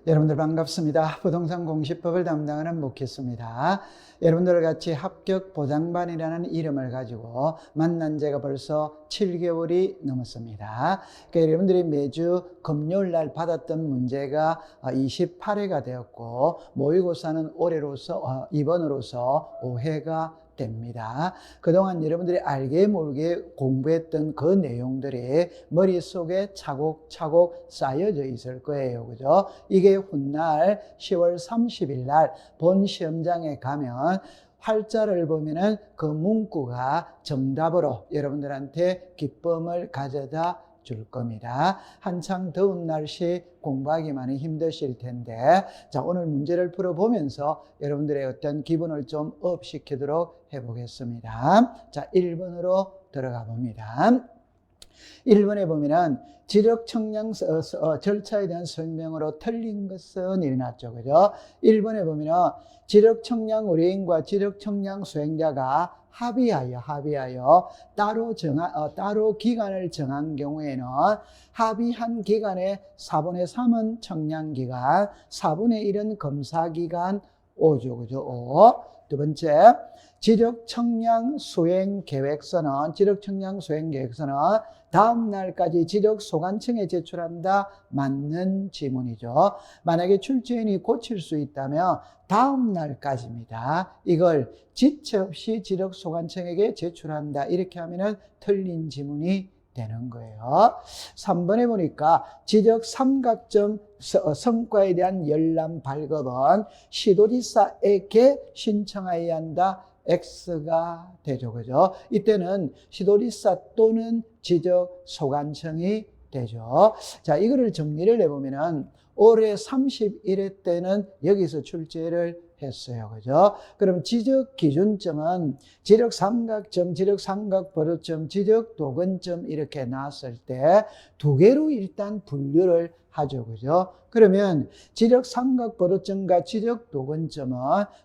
여러분들 반갑습니다. 부동산 공시법을 담당하는 묵희수입니다. 여러분들 같이 합격 보장반이라는 이름을 가지고 만난 지가 벌써 7개월이 넘었습니다. 그러니까 여러분들이 매주 금요일 날 받았던 문제가 28회가 되었고 모의고사는 올해로서 이번으로서 5회가 됩니다. 그동안 여러분들이 알게 모르게 공부했던 그 내용들이 머릿속에 차곡차곡 쌓여져 있을 거예요. 그죠? 이게 훗날 10월 30일 날 본 시험장에 가면 활자를 보면은 그 문구가 정답으로 여러분들한테 기쁨을 가져다 줄 겁니다. 한창 더운 날씨 공부하기 많이 힘드실 텐데, 자, 오늘 문제를 풀어보면서 여러분들의 어떤 기분을 좀 업시키도록 해보겠습니다. 자, 1번으로 들어가 봅니다. 1번에 보면은 지적청량 절차에 대한 설명으로 틀린 것은 일어났죠. 그죠? 1번에 보면은 지적청량 의뢰인과 지적청량 수행자가 합의하여 따로 기간을 정한 경우에는 합의한 기간의 4분의 3은 청량기간, 4분의 1은 검사기간 5죠. 그죠? 5. 두 번째, 지적청량 수행계획서는 다음 날까지 지적소관청에 제출한다. 맞는 지문이죠. 만약에 출제인이 고칠 수 있다면 다음 날까지입니다. 이걸 지체 없이 지적소관청에게 제출한다. 이렇게 하면은 틀린 지문이 되는 거예요. 3번에 보니까 지적 삼각점 성과에 대한 열람 발급은 시도지사에게 신청하여야 한다. X가 되죠. 그죠? 이때는 시도지사 또는 지적소관청이 되죠. 자, 이거를 정리를 해보면은 올해 31회 때는 여기서 출제를 했어요. 그죠? 그럼 지적 기준점은 지적 삼각점, 지적 삼각버릇점, 지적 도근점 이렇게 나왔을 때 두 개로 일단 분류를 하죠. 그죠? 그러면 지적 삼각버릇점과 지적 도근점은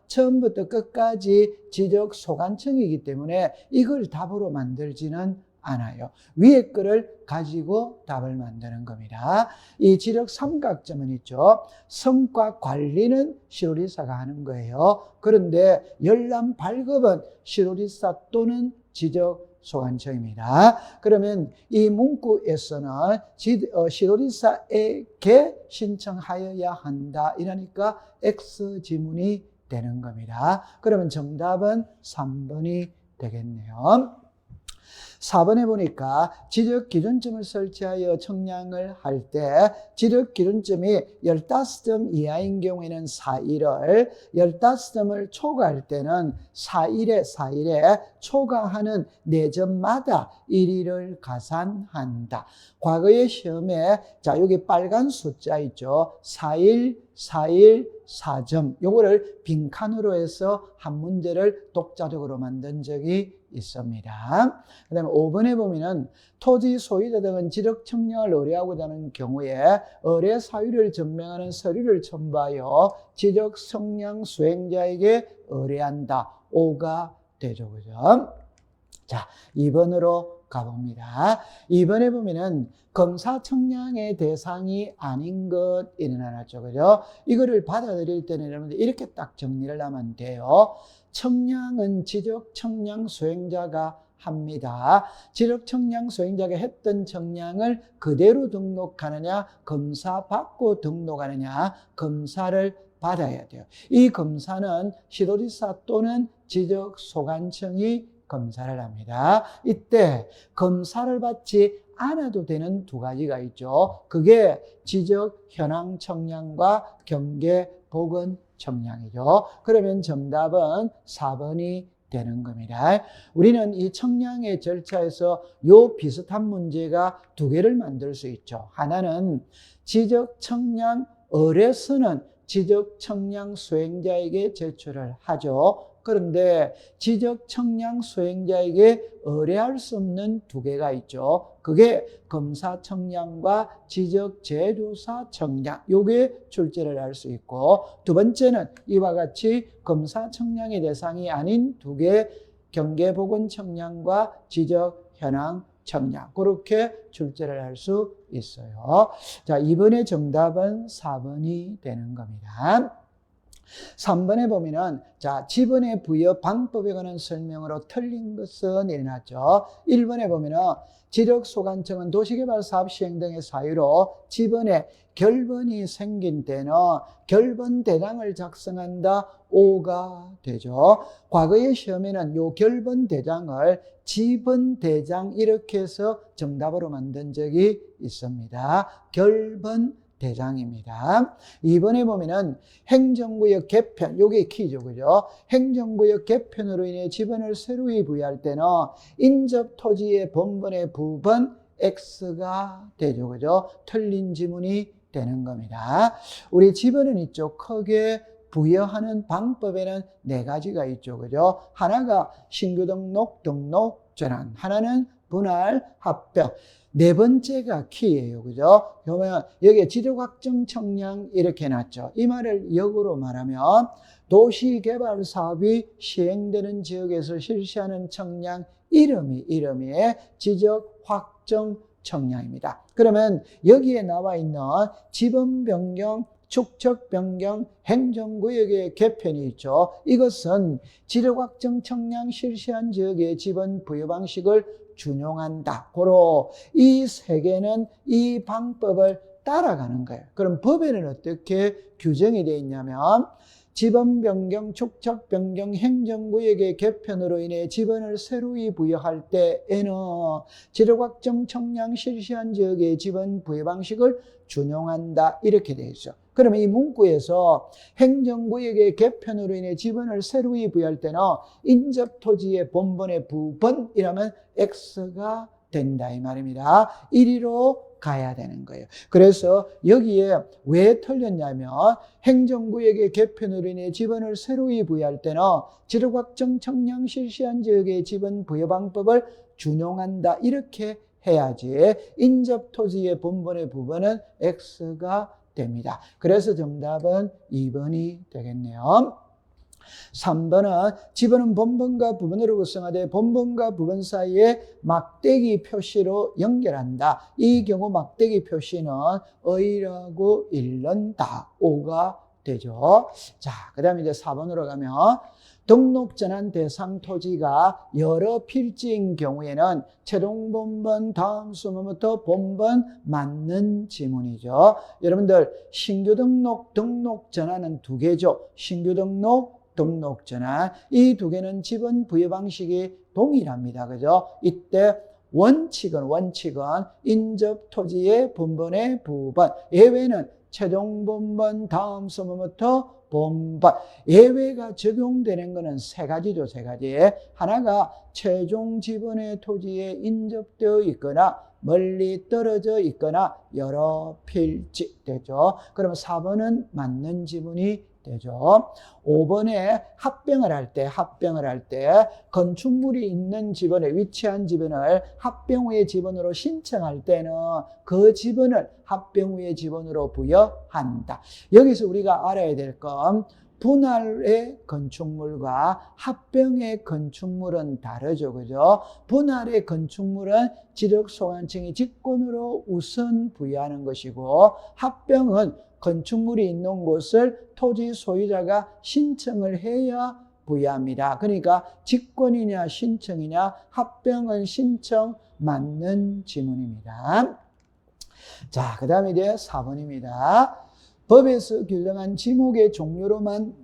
처음부터 끝까지 지적 소관청이기 때문에 이걸 답으로 만들지는 않아요. 위에 거를 가지고 답을 만드는 겁니다. 이 지적 삼각점은 있죠. 성과 관리는 시도지사가 하는 거예요. 그런데 열람 발급은 시도지사 또는 지적소관청입니다. 그러면 이 문구에서는 시도지사에게 신청하여야 한다. 이러니까 X 지문이 되는 겁니다. 그러면 정답은 3번이 되겠네요. 4번에 보니까 지적기준점을 설치하여 청량을 할 때 지적기준점이 15점 이하인 경우에는 4일을, 15점을 초과할 때는 4일에 초과하는 4점마다 1일을 가산한다. 과거의 시험에 자 여기 빨간 숫자 있죠. 4일, 4점 요거를 빈칸으로 해서 한 문제를 독자적으로 만든 적이 있습니다. 그 다음에 5번에 보면은 토지 소유자 등은 지적 청량을 의뢰하고자 하는 경우에 의뢰 사유를 증명하는 서류를 첨부하여 지적 청량 수행자에게 의뢰한다. 5가 되죠. 그죠? 자, 2번으로 가봅니다. 2번에 보면은 검사 청량의 대상이 아닌 것 일어나죠. 그죠? 이거를 받아들일 때는 여러분들 이렇게 딱 정리를 하면 돼요. 청량은 지적 청량 수행자가 합니다. 지적 청량 수행자가 했던 청량을 그대로 등록하느냐, 검사 받고 등록하느냐, 검사를 받아야 돼요. 이 검사는 시도지사 또는 지적소관청이 검사를 합니다. 이때 검사를 받지 않아도 되는 두 가지가 있죠. 그게 지적 현황 청량과 경계 보건 청량이죠. 그러면 정답은 4번이 되는 겁니다. 우리는 이 청량의 절차에서 요 비슷한 문제가 두 개를 만들 수 있죠. 하나는 지적 청량 의뢰서는 지적 청량 수행자에게 제출을 하죠. 그런데 지적 청량 수행자에게 의뢰할 수 없는 두 개가 있죠. 그게 검사 청량과 지적 재조사 청량, 요게 출제를 할 수 있고, 두 번째는 이와 같이 검사 청량의 대상이 아닌 두 개, 경계보건 청량과 지적 현황 청량. 그렇게 출제를 할 수 있어요. 자, 이번에 정답은 4번이 되는 겁니다. 3번에 보면은, 자, 지번의 부여 방법에 관한 설명으로 틀린 것은 일어났죠. 1번에 보면은, 지력소관청은 도시개발사업 시행 등의 사유로 지번에 결번이 생긴 때는 결번대장을 작성한다. O가 되죠. 과거의 시험에는 요 결번대장을 지번대장 이렇게 해서 정답으로 만든 적이 있습니다. 결번대장입니다. 2번에 보면은 행정구역 개편, 요게 키죠. 그죠? 행정구역 개편으로 인해 지번을 새로이 부여할 때는 인접 토지의 본번의 부번 X가 되죠. 그죠? 틀린 지문이 되는 겁니다. 우리 지번은 있죠. 크게 부여하는 방법에는 4가지가 있죠. 그죠? 하나가 신규 등록, 등록, 전환. 하나는 분할, 합병. 4번째가 키예요. 그죠? 그러면 여기에 지적확정 청량 이렇게 해놨죠. 이 말을 역으로 말하면 도시개발 사업이 시행되는 지역에서 실시하는 청량 이름이 지적확정 청량입니다. 그러면 여기에 나와 있는 지번 변경, 축척 변경, 행정구역의 개편이 있죠. 이것은 지적확정 청량 실시한 지역의 지번 부여 방식을 준용한다. 고로 이 3개는 이 방법을 따라가는 거예요. 그럼 법에는 어떻게 규정이 되어 있냐면 지번 변경, 축척 변경, 행정구역의 개편으로 인해 지번을 새로이 부여할 때에는 지적확정 청량 실시한 지역의 지번 부여 방식을 준용한다. 이렇게 되어 있죠. 그러면 이 문구에서 행정구역의 개편으로 인해 지번을 새로이 부여할 때는 인접토지의 본번의 부번이라면 X가 된다 이 말입니다. 1위로 가야 되는 거예요. 그래서 여기에 왜 틀렸냐면 행정구역의 개편으로 인해 지번을 새로이 부여할 때는 지적확정 청량 실시한 지역의 지번 부여 방법을 준용한다 이렇게 해야지 인접토지의 본번의 부번은 X가 됩니다. 그래서 정답은 2번이 되겠네요. 3번은 지번은 본번과 부번으로 구성하되 본번과 부번 사이에 막대기 표시로 연결한다. 이 경우 막대기 표시는 의라고 읽는다. O가 되죠. 자, 그 다음에 이제 4번으로 가면 등록 전환 대상 토지가 여러 필지인 경우에는 최종 본번 다음 수문부터 본번 맞는 지문이죠. 여러분들 신규 등록, 등록 전환은 2개죠. 신규 등록, 등록 전환. 이 2개는 지번 부여 방식이 동일합니다. 그죠? 이때 원칙은 인접 토지의 본번의 부번. 예외는 최종 본번 다음 수문부터 본번. 예외가 적용되는 것은 3가지죠. 3가지. 하나가 최종 지번의 토지에 인접되어 있거나 멀리 떨어져 있거나 여러 필지 되죠. 그러면 4번은 맞는 지문이 되죠. 5번에 합병을 할 때 건축물이 있는 지번에 위치한 지번을 합병 후의 지번으로 신청할 때는 그 지번을 합병 후의 지번으로 부여한다. 여기서 우리가 알아야 될 건 분할의 건축물과 합병의 건축물은 다르죠. 그죠? 분할의 건축물은 지적소관청이 직권으로 우선 부여하는 것이고 합병은 건축물이 있는 곳을 토지 소유자가 신청을 해야 부여합니다. 그러니까 직권이냐 신청이냐 합병은 신청 맞는 지문입니다. 자, 그 다음에 이제 4번입니다. 법에서 규정한 지목의 종류로만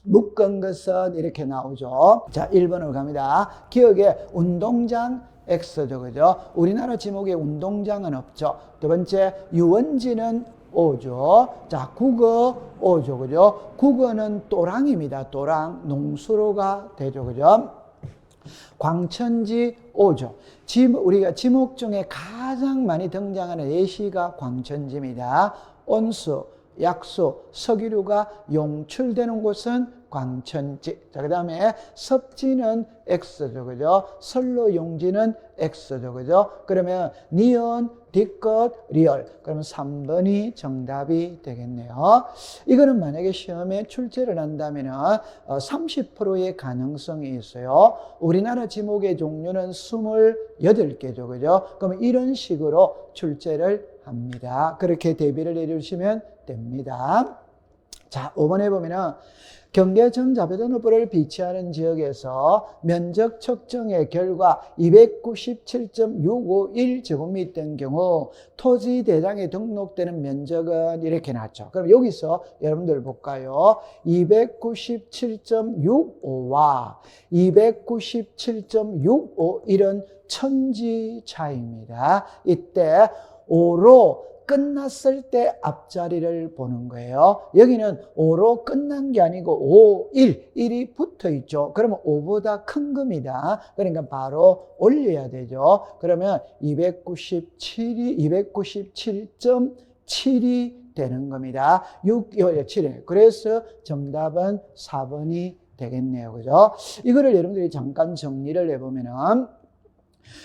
묶은 것은 이렇게 나오죠. 자, 1번으로 갑니다. 기억에 운동장 X죠. 그죠? 우리나라 지목에 운동장은 없죠. 두 번째, 유원지는 O죠. 자, 국어 O죠. 그죠? 국어는 또랑입니다. 또랑. 농수로가 되죠. 그죠? 광천지 O죠. 우리가 지목 중에 가장 많이 등장하는 예시가 광천지입니다. 온수, 약수, 석유류가 용출되는 곳은 광천지. 자, 그 다음에 섭지는 X죠. 그죠? 설로 용지는 X죠. 그죠? 그러면 니은, 뒤끝, 리얼. 그러면 3번이 정답이 되겠네요. 이거는 만약에 시험에 출제를 한다면 30%의 가능성이 있어요. 우리나라 지목의 종류는 28개죠. 그죠? 그러면 이런 식으로 출제를 합니다. 그렇게 대비를 해주시면 됩니다. 자, 5번에 보면은 경계천 자표등록부를 비치하는 지역에서 면적 측정의 결과 297.651제곱미터인 경우 토지 대장에 등록되는 면적은 이렇게 나왔죠. 그럼 여기서 여러분들 볼까요? 297.65와 297.651은 천지 차이입니다. 이때 5로 끝났을 때 앞자리를 보는 거예요. 여기는 5로 끝난 게 아니고 5, 1이 붙어 있죠. 그러면 5보다 큰 겁니다. 그러니까 바로 올려야 되죠. 그러면 297.7이 되는 겁니다. 7에. 그래서 정답은 4번이 되겠네요. 그죠? 이거를 여러분들이 잠깐 정리를 해보면은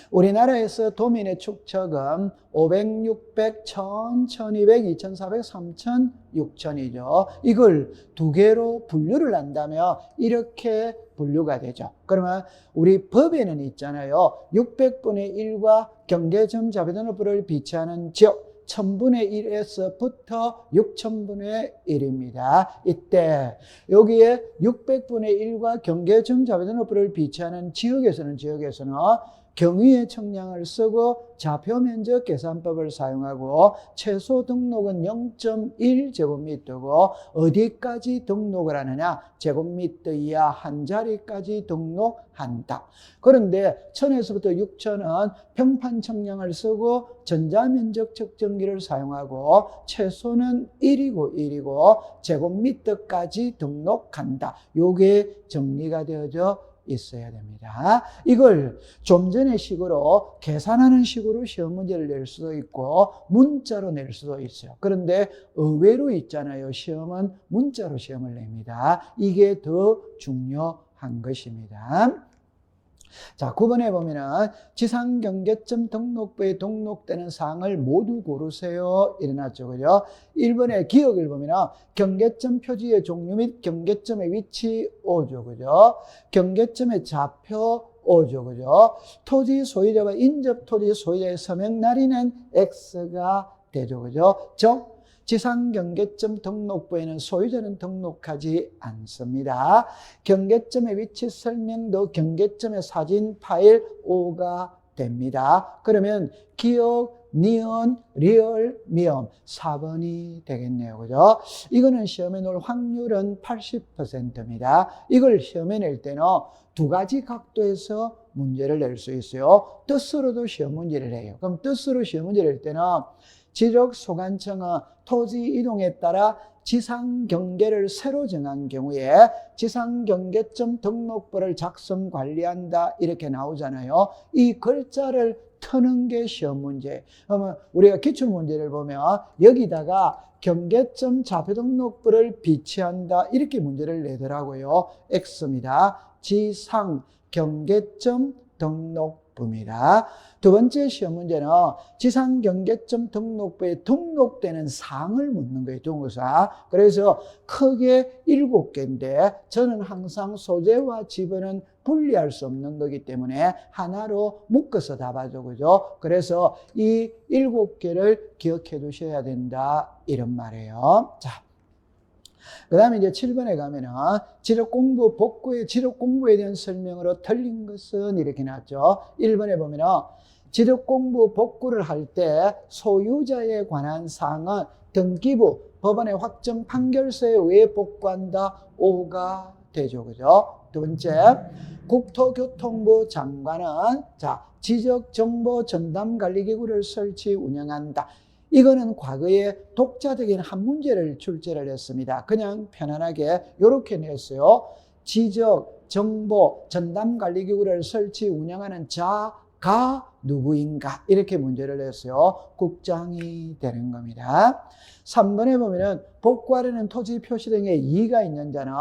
우리나라에서 도민의 축척은 500, 600, 1000, 1200, 2400, 3000, 6000이죠. 이걸 두 개로 분류를 한다면 이렇게 분류가 되죠. 그러면 우리 법에는 있잖아요. 600분의 1과 경계점 자표등록부를 비치하는 지역 1000분의 1에서부터 6000분의 1입니다. 이때 여기에 600분의 1과 경계점 자표등록부를 비치하는 지역에서는 경위의 청량을 쓰고 좌표면적 계산법을 사용하고 최소 등록은 0.1제곱미터고 어디까지 등록을 하느냐? 제곱미터 이하 한 자리까지 등록한다. 그런데 1000에서부터 6000은 평판 청량을 쓰고 전자면적 측정기를 사용하고 최소는 1이고 제곱미터까지 등록한다. 요게 정리가 되어져 있어야 됩니다. 이걸 좀 전의 식으로 계산하는 식으로 시험 문제를 낼 수도 있고 문자로 낼 수도 있어요. 그런데 의외로 있잖아요. 시험은 문자로 시험을 냅니다. 이게 더 중요한 것입니다. 자, 9번에 보면은 지상경계점 등록부에 등록되는 사항을 모두 고르세요. 이래놨죠. 그죠? 1번에 기억을 보면은 경계점 표지의 종류 및 경계점의 위치 오죠. 그죠? 경계점의 좌표 오죠. 그죠? 토지 소유자와 인접 토지 소유자의 서명 날인은 X가 되죠. 그죠? 즉 지상경계점 등록부에는 소유자는 등록하지 않습니다. 경계점의 위치 설명도 경계점의 사진 파일 5가 됩니다. 그러면 기억, 니은, 리얼, 미음 4번이 되겠네요. 그죠? 이거는 시험에 놓을 확률은 80%입니다. 이걸 시험에 낼 때는 두 가지 각도에서 문제를 낼 수 있어요. 뜻으로도 시험 문제를 해요. 그럼 뜻으로 시험 문제를 낼 때는 지적소관청은 토지 이동에 따라 지상경계를 새로 정한 경우에 지상경계점 등록부를 작성 관리한다 이렇게 나오잖아요. 이 글자를 트는 게 시험 문제. 그러면 우리가 기출문제를 보면 여기다가 경계점 좌표등록부를 비치한다 이렇게 문제를 내더라고요. X입니다. 지상경계점 등록부입니다. 두 번째 시험 문제는 지상경계점 등록부에 등록되는 사항을 묻는 거예요. 등록사. 그래서 크게 7개인데 저는 항상 소재와 지번은 분리할 수 없는 거기 때문에 하나로 묶어서 답하죠. 그죠? 그래서 이 7개를 기억해 두셔야 된다. 이런 말이에요. 자. 그 다음에 이제 7번에 가면은 지력공부 복구의 지력공부에 대한 설명으로 틀린 것은 이렇게 나왔죠. 1번에 보면은 지력공부 복구를 할 때 소유자에 관한 사항은 등기부, 법원의 확정 판결서에 의해 복구한다. 5가 되죠. 그죠? 두 번째, 국토교통부 장관은 지적정보 전담관리기구를 설치 운영한다. 이거는 과거에 독자적인 한 문제를 출제를 했습니다. 그냥 편안하게 이렇게 냈어요. 지적, 정보, 전담관리기구를 설치 운영하는 가 누구인가? 이렇게 문제를 냈어요. 국장이 되는 겁니다. 3번에 보면은 복구하려는 토지 표시 등의 이의가 있는 자는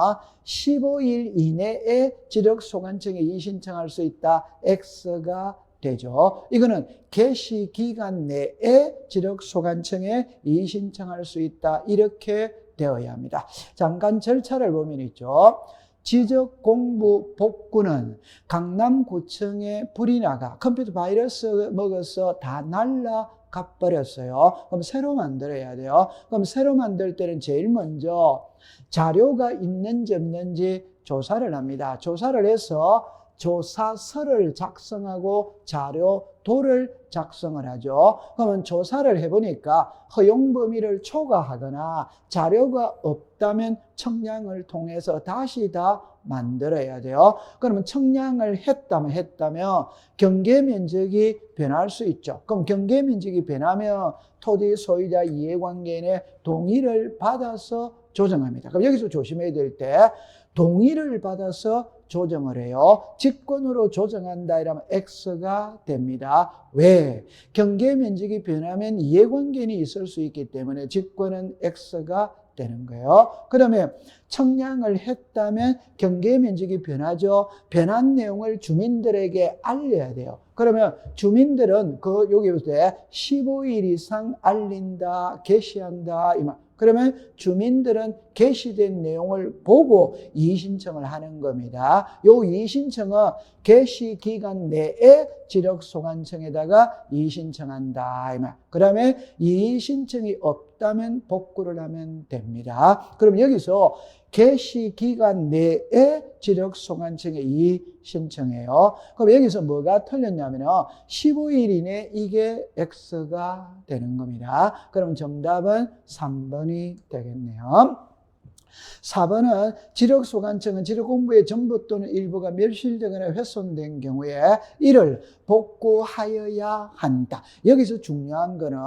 15일 이내에 지력소관청에 이의신청할 수 있다. X가 되죠. 이거는 개시 기간 내에 지력소관청에 이의신청할 수 있다. 이렇게 되어야 합니다. 잠깐 절차를 보면 있죠. 지적공부 복구는 강남구청에 불이 나가 컴퓨터 바이러스 먹어서 다 날아가 버렸어요. 그럼 새로 만들어야 돼요. 그럼 새로 만들 때는 제일 먼저 자료가 있는지 없는지 조사를 합니다. 조사를 해서 조사서를 작성하고 자료도를 작성을 하죠. 그러면 조사를 해보니까 허용 범위를 초과하거나 자료가 없다면 청량을 통해서 다시 다 만들어야 돼요. 그러면 청량을 했다면 경계 면적이 변할 수 있죠. 그럼 경계 면적이 변하면 토지 소유자 이해관계인의 동의를 받아서 조정합니다. 그럼 여기서 조심해야 될 때 동의를 받아서 조정을 해요. 직권으로 조정한다 이러면 X가 됩니다. 왜? 경계 면적이 변하면 이해관계인이 있을 수 있기 때문에 직권은 X가 되는 거예요. 그러면 청량을 했다면 경계 면적이 변하죠. 변한 내용을 주민들에게 알려야 돼요. 그러면 주민들은 여기 보세요. 15일 이상 알린다, 게시한다 이 말. 그러면 주민들은 게시된 내용을 보고 이의신청을 하는 겁니다. 요 이의신청은 게시 기간 내에 지력소관청에다가 이의신청한다 이 말. 그다음에 이의신청이 없다면 복구를 하면 됩니다. 그럼 여기서 게시 기간 내에 지력소관청에 이의신청해요. 그럼 여기서 뭐가 틀렸냐면 15일 이내 이게 X가 되는 겁니다. 그럼 정답은 3번이 되겠네요. 4번은 지력소관청은 지력공부의 전부 또는 일부가 멸실되거나 훼손된 경우에 이를 복구하여야 한다. 여기서 중요한 거는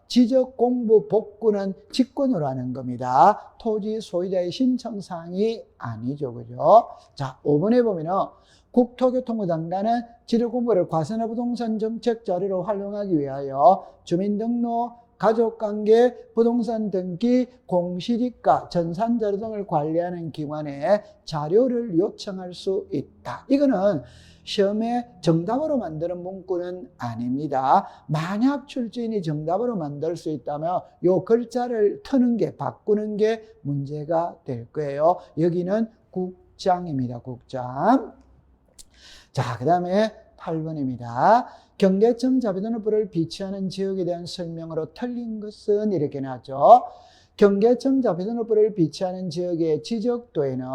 지적공부 복구는 직권으로 하는 겁니다. 토지 소유자의 신청사항이 아니죠. 그죠? 자, 5번에 보면은 국토교통부 장관은 지력공부를 과세나 부동산 정책 자료로 활용하기 위하여 주민등록, 가족관계, 부동산 등기, 공시지가, 전산자료 등을 관리하는 기관에 자료를 요청할 수 있다. 이거는 시험에 정답으로 만드는 문구는 아닙니다. 만약 출제인이 정답으로 만들 수 있다면 요 글자를 트는 게, 바꾸는 게 문제가 될 거예요. 여기는 국장입니다. 국장. 자, 그 다음에 8번입니다. 경계청 자비등록부를 비치하는 지역에 대한 설명으로 틀린 것은 이렇게 나왔죠. 경계청 자비등록부를 비치하는 지역의 지적도에는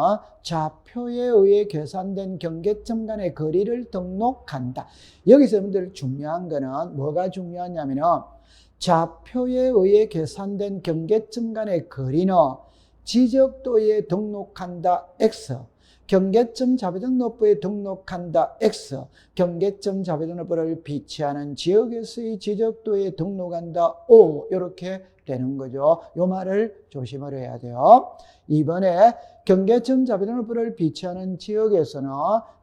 좌표에 의해 계산된 경계점 간의 거리를 등록한다. 여기서 여러분들 중요한 거는 뭐가 중요하냐면 좌표에 의해 계산된 경계점 간의 거리는 지적도에 등록한다 X, 경계점 자비등록부에 등록한다 X, 경계점 자비등록부를 비치하는 지역에서의 지적도에 등록한다 O, 이렇게 되는 거죠. 요 말을 조심을 해야 돼요. 이번에 경계점 자비등록부를 비치하는 지역에서는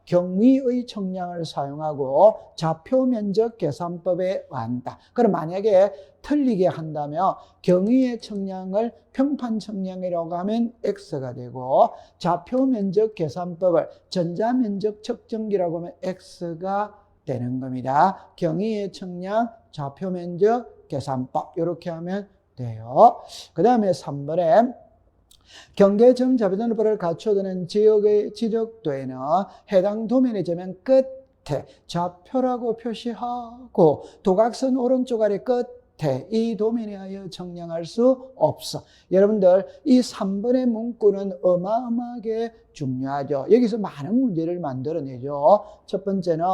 경위의 청량을 사용하고 좌표 면적 계산법에 한다. 그럼 만약에 틀리게 한다면 경위의 청량을 평판 청량이라고 하면 X가 되고 좌표 면적 계산법을 전자 면적 측정기라고 하면 X가 되는 겁니다. 경위의 청량, 좌표 면적 계산법 이렇게 하면 돼요. 그 다음에 3번에 경계점 자비등록부를 갖춰두는 지역의 지적도에는 해당 도면의 저면 끝에 좌표라고 표시하고 도각선 오른쪽 아래 끝에 이 도면에 하여 청량할 수 없어. 여러분들 이 3번의 문구는 어마어마하게 중요하죠. 여기서 많은 문제를 만들어내죠. 첫 번째는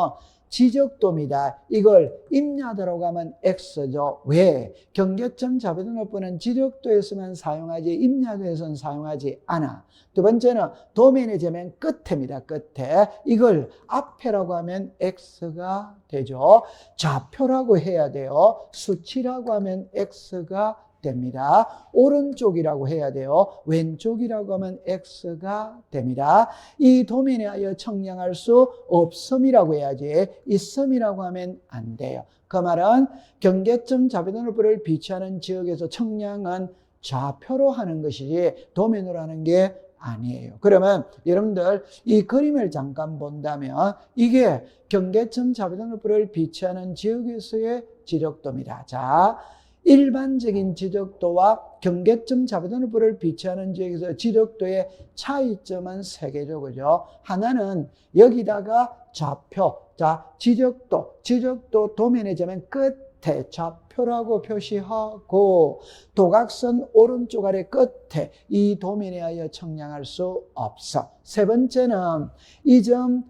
지적도입니다. 이걸 임야도라고 하면 X죠. 왜? 경계점 자비등록부는 지적도에서만 사용하지 임야도에서는 사용하지 않아. 두 번째는 도면의 저면 끝에입니다. 끝에. 이걸 앞에라고 하면 X가 되죠. 좌표라고 해야 돼요. 수치라고 하면 X가 됩니다. 오른쪽이라고 해야 돼요. 왼쪽이라고 하면 X가 됩니다. 이 도면에 하여 청량할 수 없음이라고 해야지 있음이라고 하면 안 돼요. 그 말은 경계점 자비도노프를 비치하는 지역에서 청량은 좌표로 하는 것이지 도면으로 하는 게 아니에요. 그러면 여러분들 이 그림을 잠깐 본다면 이게 경계점 자비도노프를 비치하는 지역에서의 지적도입니다. 자, 일반적인 지적도와 경계점 자비도노프를 비치하는 지역에서 지적도의 차이점은 세 개죠. 그죠? 하나는 여기다가 좌표, 자, 지적도 도면에 재면 끝에 좌표라고 표시하고 도각선 오른쪽 아래 끝에 이 도면에 하여 청량할 수 없어. 세 번째는 이 점이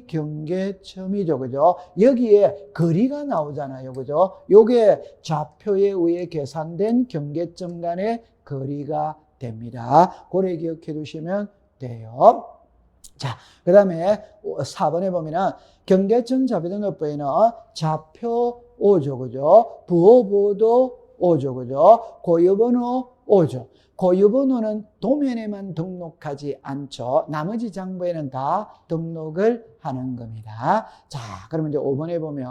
경계점이죠. 그죠? 여기에 거리가 나오잖아요. 그죠? 요게 좌표에 의해 계산된 경계점 간의 거리가 됩니다. 그래 기억해 두시면 돼요. 자, 그 다음에 4번에 보면은 경계점 자비도노프에는 좌표 5죠. 그죠? 부호보도 5죠. 그죠? 고유번호 5죠. 고유번호는 도면에만 등록하지 않죠. 나머지 장부에는 다 등록을 하는 겁니다. 자, 그러면 이제 5번에 보면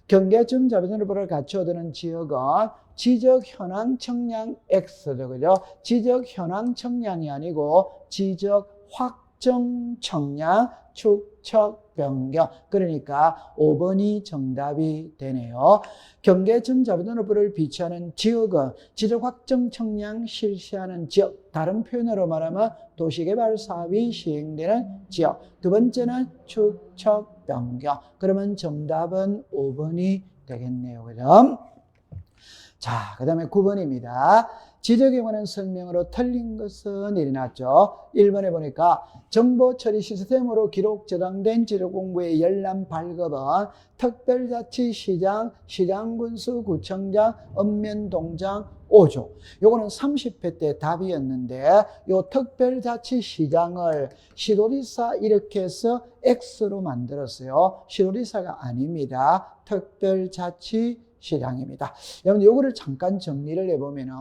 경계점 자비도노프를 같이 얻는 지역은 지적 현황 청량 X죠. 그죠? 지적 현황 청량이 아니고 지적 확정 청량 축척 변경. 그러니까 5번이 정답이 되네요. 경계점 자비도노프를 비치하는 지역은 지적 확정 청량 실시하는 지역. 다른 표현으로 말하면 도시개발 사업이 시행되는 지역. 두 번째는 축척 변경. 그러면 정답은 5번이 되겠네요. 그죠? 자, 그 다음에 9번입니다. 지적에 관한 설명으로 틀린 것은 이리 났죠. 1번에 보니까 정보 처리 시스템으로 기록 저장된 지적 공부의 열람 발급은 특별자치시장, 시장군수, 구청장, 읍면동장 5조. 요거는 30회 때 답이었는데 요 특별자치시장을 시도지사 이렇게 해서 X로 만들었어요. 시도지사가 아닙니다. 특별자치시장입니다. 여러분 요거를 잠깐 정리를 해보면은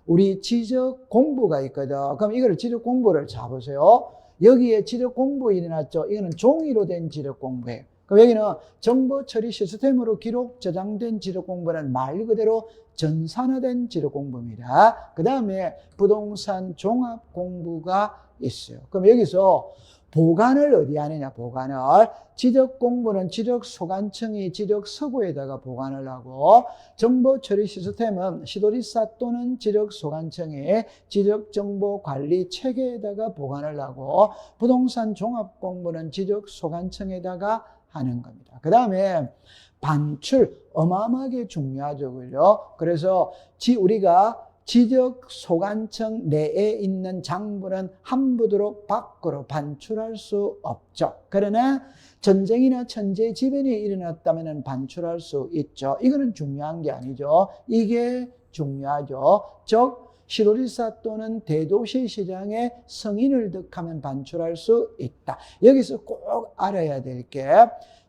우리 지적 공부가 있거든. 그럼 이거를 지적 공부를 잡으세요. 여기에 지적 공부 일어났죠. 이거는 종이로 된 지적 공부예요. 그럼 여기는 정보 처리 시스템으로 기록 저장된 지적 공부는 말 그대로 전산화된 지적 공부입니다. 그 다음에 부동산 종합 공부가 있어요. 그럼 여기서 보관을 어디 하느냐, 보관을. 지적 공부는 지적 소관청이 지적 서고에다가 보관을 하고, 정보 처리 시스템은 시도지사 또는 지적 소관청이 지적 정보 관리 체계에다가 보관을 하고, 부동산 종합 공부는 지적 소관청에다가 하는 겁니다. 그 다음에 반출, 어마어마하게 중요하죠. 그죠? 그래서 우리가 지적 소관청 내에 있는 장부는 함부로 밖으로 반출할 수 없죠. 그러나 전쟁이나 천재 지변이 일어났다면 반출할 수 있죠. 이거는 중요한 게 아니죠. 이게 중요하죠. 즉 시도지사 또는 대도시시장의 승인을 득하면 반출할 수 있다. 여기서 꼭 알아야 될 게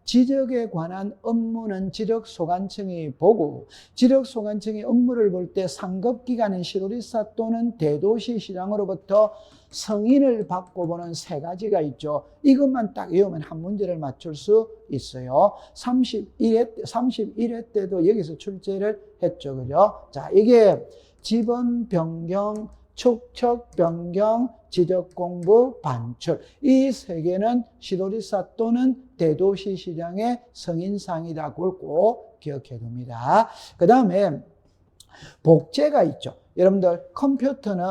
지적에 관한 업무는 지적소관청이 보고 지적소관청이 업무를 볼 때 상급기관인 시도지사 또는 대도시시장으로부터 승인을 받고 보는 세 가지가 있죠. 이것만 딱 외우면 한 문제를 맞출 수 있어요. 31회 때도 여기서 출제를 했죠. 그죠? 자, 이게 지번 변경, 축척 변경, 지적 공부, 반출. 이 세 개는 시도지사 또는 대도시시장의 승인사항이다. 그걸 꼭 기억해 둡니다. 그 다음에 복제가 있죠. 여러분들 컴퓨터는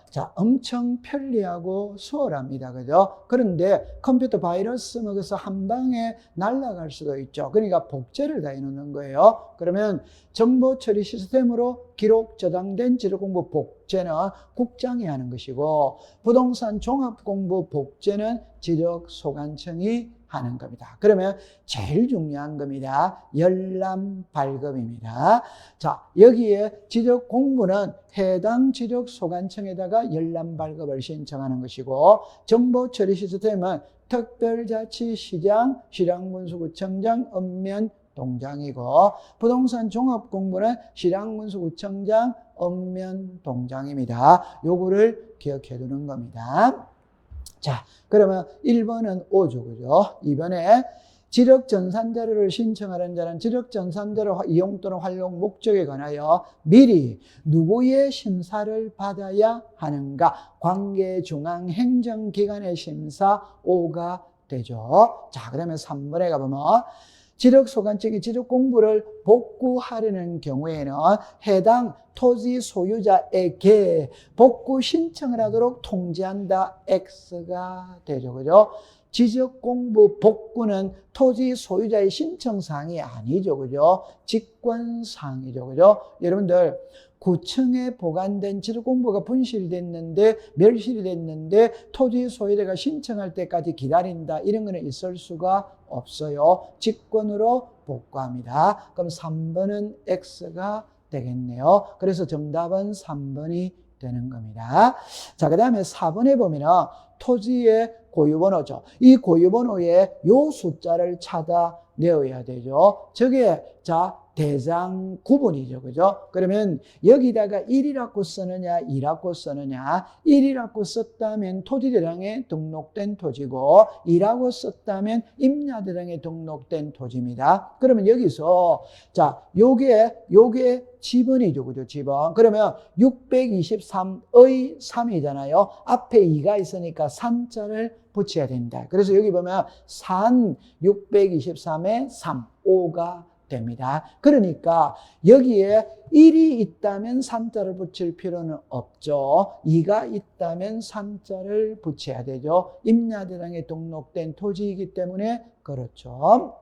자 엄청 편리하고 수월합니다. 그죠? 그런데 컴퓨터 바이러스 먹어서 한 방에 날아갈 수도 있죠. 그러니까 복제를 다 해놓는 거예요. 그러면 정보 처리 시스템으로 기록 저장된 지적 공부 복제는 국장이 하는 것이고 부동산 종합 공부 복제는 지적 소관청이 하는 겁니다. 그러면 제일 중요한 겁니다. 열람 발급입니다. 자, 여기에 지적 공부는 해당 지적 소관청에다가 열람 발급을 신청하는 것이고 정보 처리 시스템은 특별자치시장, 시장군수구청장, 읍면, 동장이고 부동산 종합공부는 실양군수구청장 읍면동장입니다. 요거를 기억해 두는 겁니다. 자, 그러면 1번은 O죠. 그죠? 2번에 지력전산자료를 신청하는 자는 지력전산자료 이용 또는 활용 목적에 관하여 미리 누구의 심사를 받아야 하는가? 관계중앙행정기관의 심사 O가 되죠. 자, 그러면 3번에 가보면 지력소관청이 지력공부를 복구하려는 경우에는 해당 토지 소유자에게 복구 신청을 하도록 통지한다. X가 되죠. 그죠? 지적공부 복구는 토지 소유자의 신청사항이 아니죠. 그죠? 직권사항이죠. 그죠? 여러분들, 구청에 보관된 지적공부가 분실이 됐는데, 멸실이 됐는데, 토지 소유자가 신청할 때까지 기다린다. 이런 거는 있을 수가 없어요. 직권으로 복구합니다. 그럼 3번은 X가 되겠네요. 그래서 정답은 3번이 되는 겁니다. 자, 그 다음에 4번에 보면은 토지의 고유번호죠. 이 고유번호에 요 숫자를 찾아내어야 되죠. 저게, 자, 대상 구분이죠. 그죠? 그러면 여기다가 1이라고 쓰느냐, 2라고 쓰느냐, 1이라고 썼다면 토지대장에 등록된 토지고, 2라고 썼다면 임야대장에 등록된 토지입니다. 그러면 여기서, 자, 요게 지번이죠. 그죠? 지번. 그러면 623의 3이잖아요. 앞에 2가 있으니까 산자를 붙여야 된다. 그래서 여기 보면 산 623의 3, 5가 됩니다. 그러니까 여기에 1이 있다면 산자를 붙일 필요는 없죠. 2가 있다면 산자를 붙여야 되죠. 임야대장에 등록된 토지이기 때문에 그렇죠.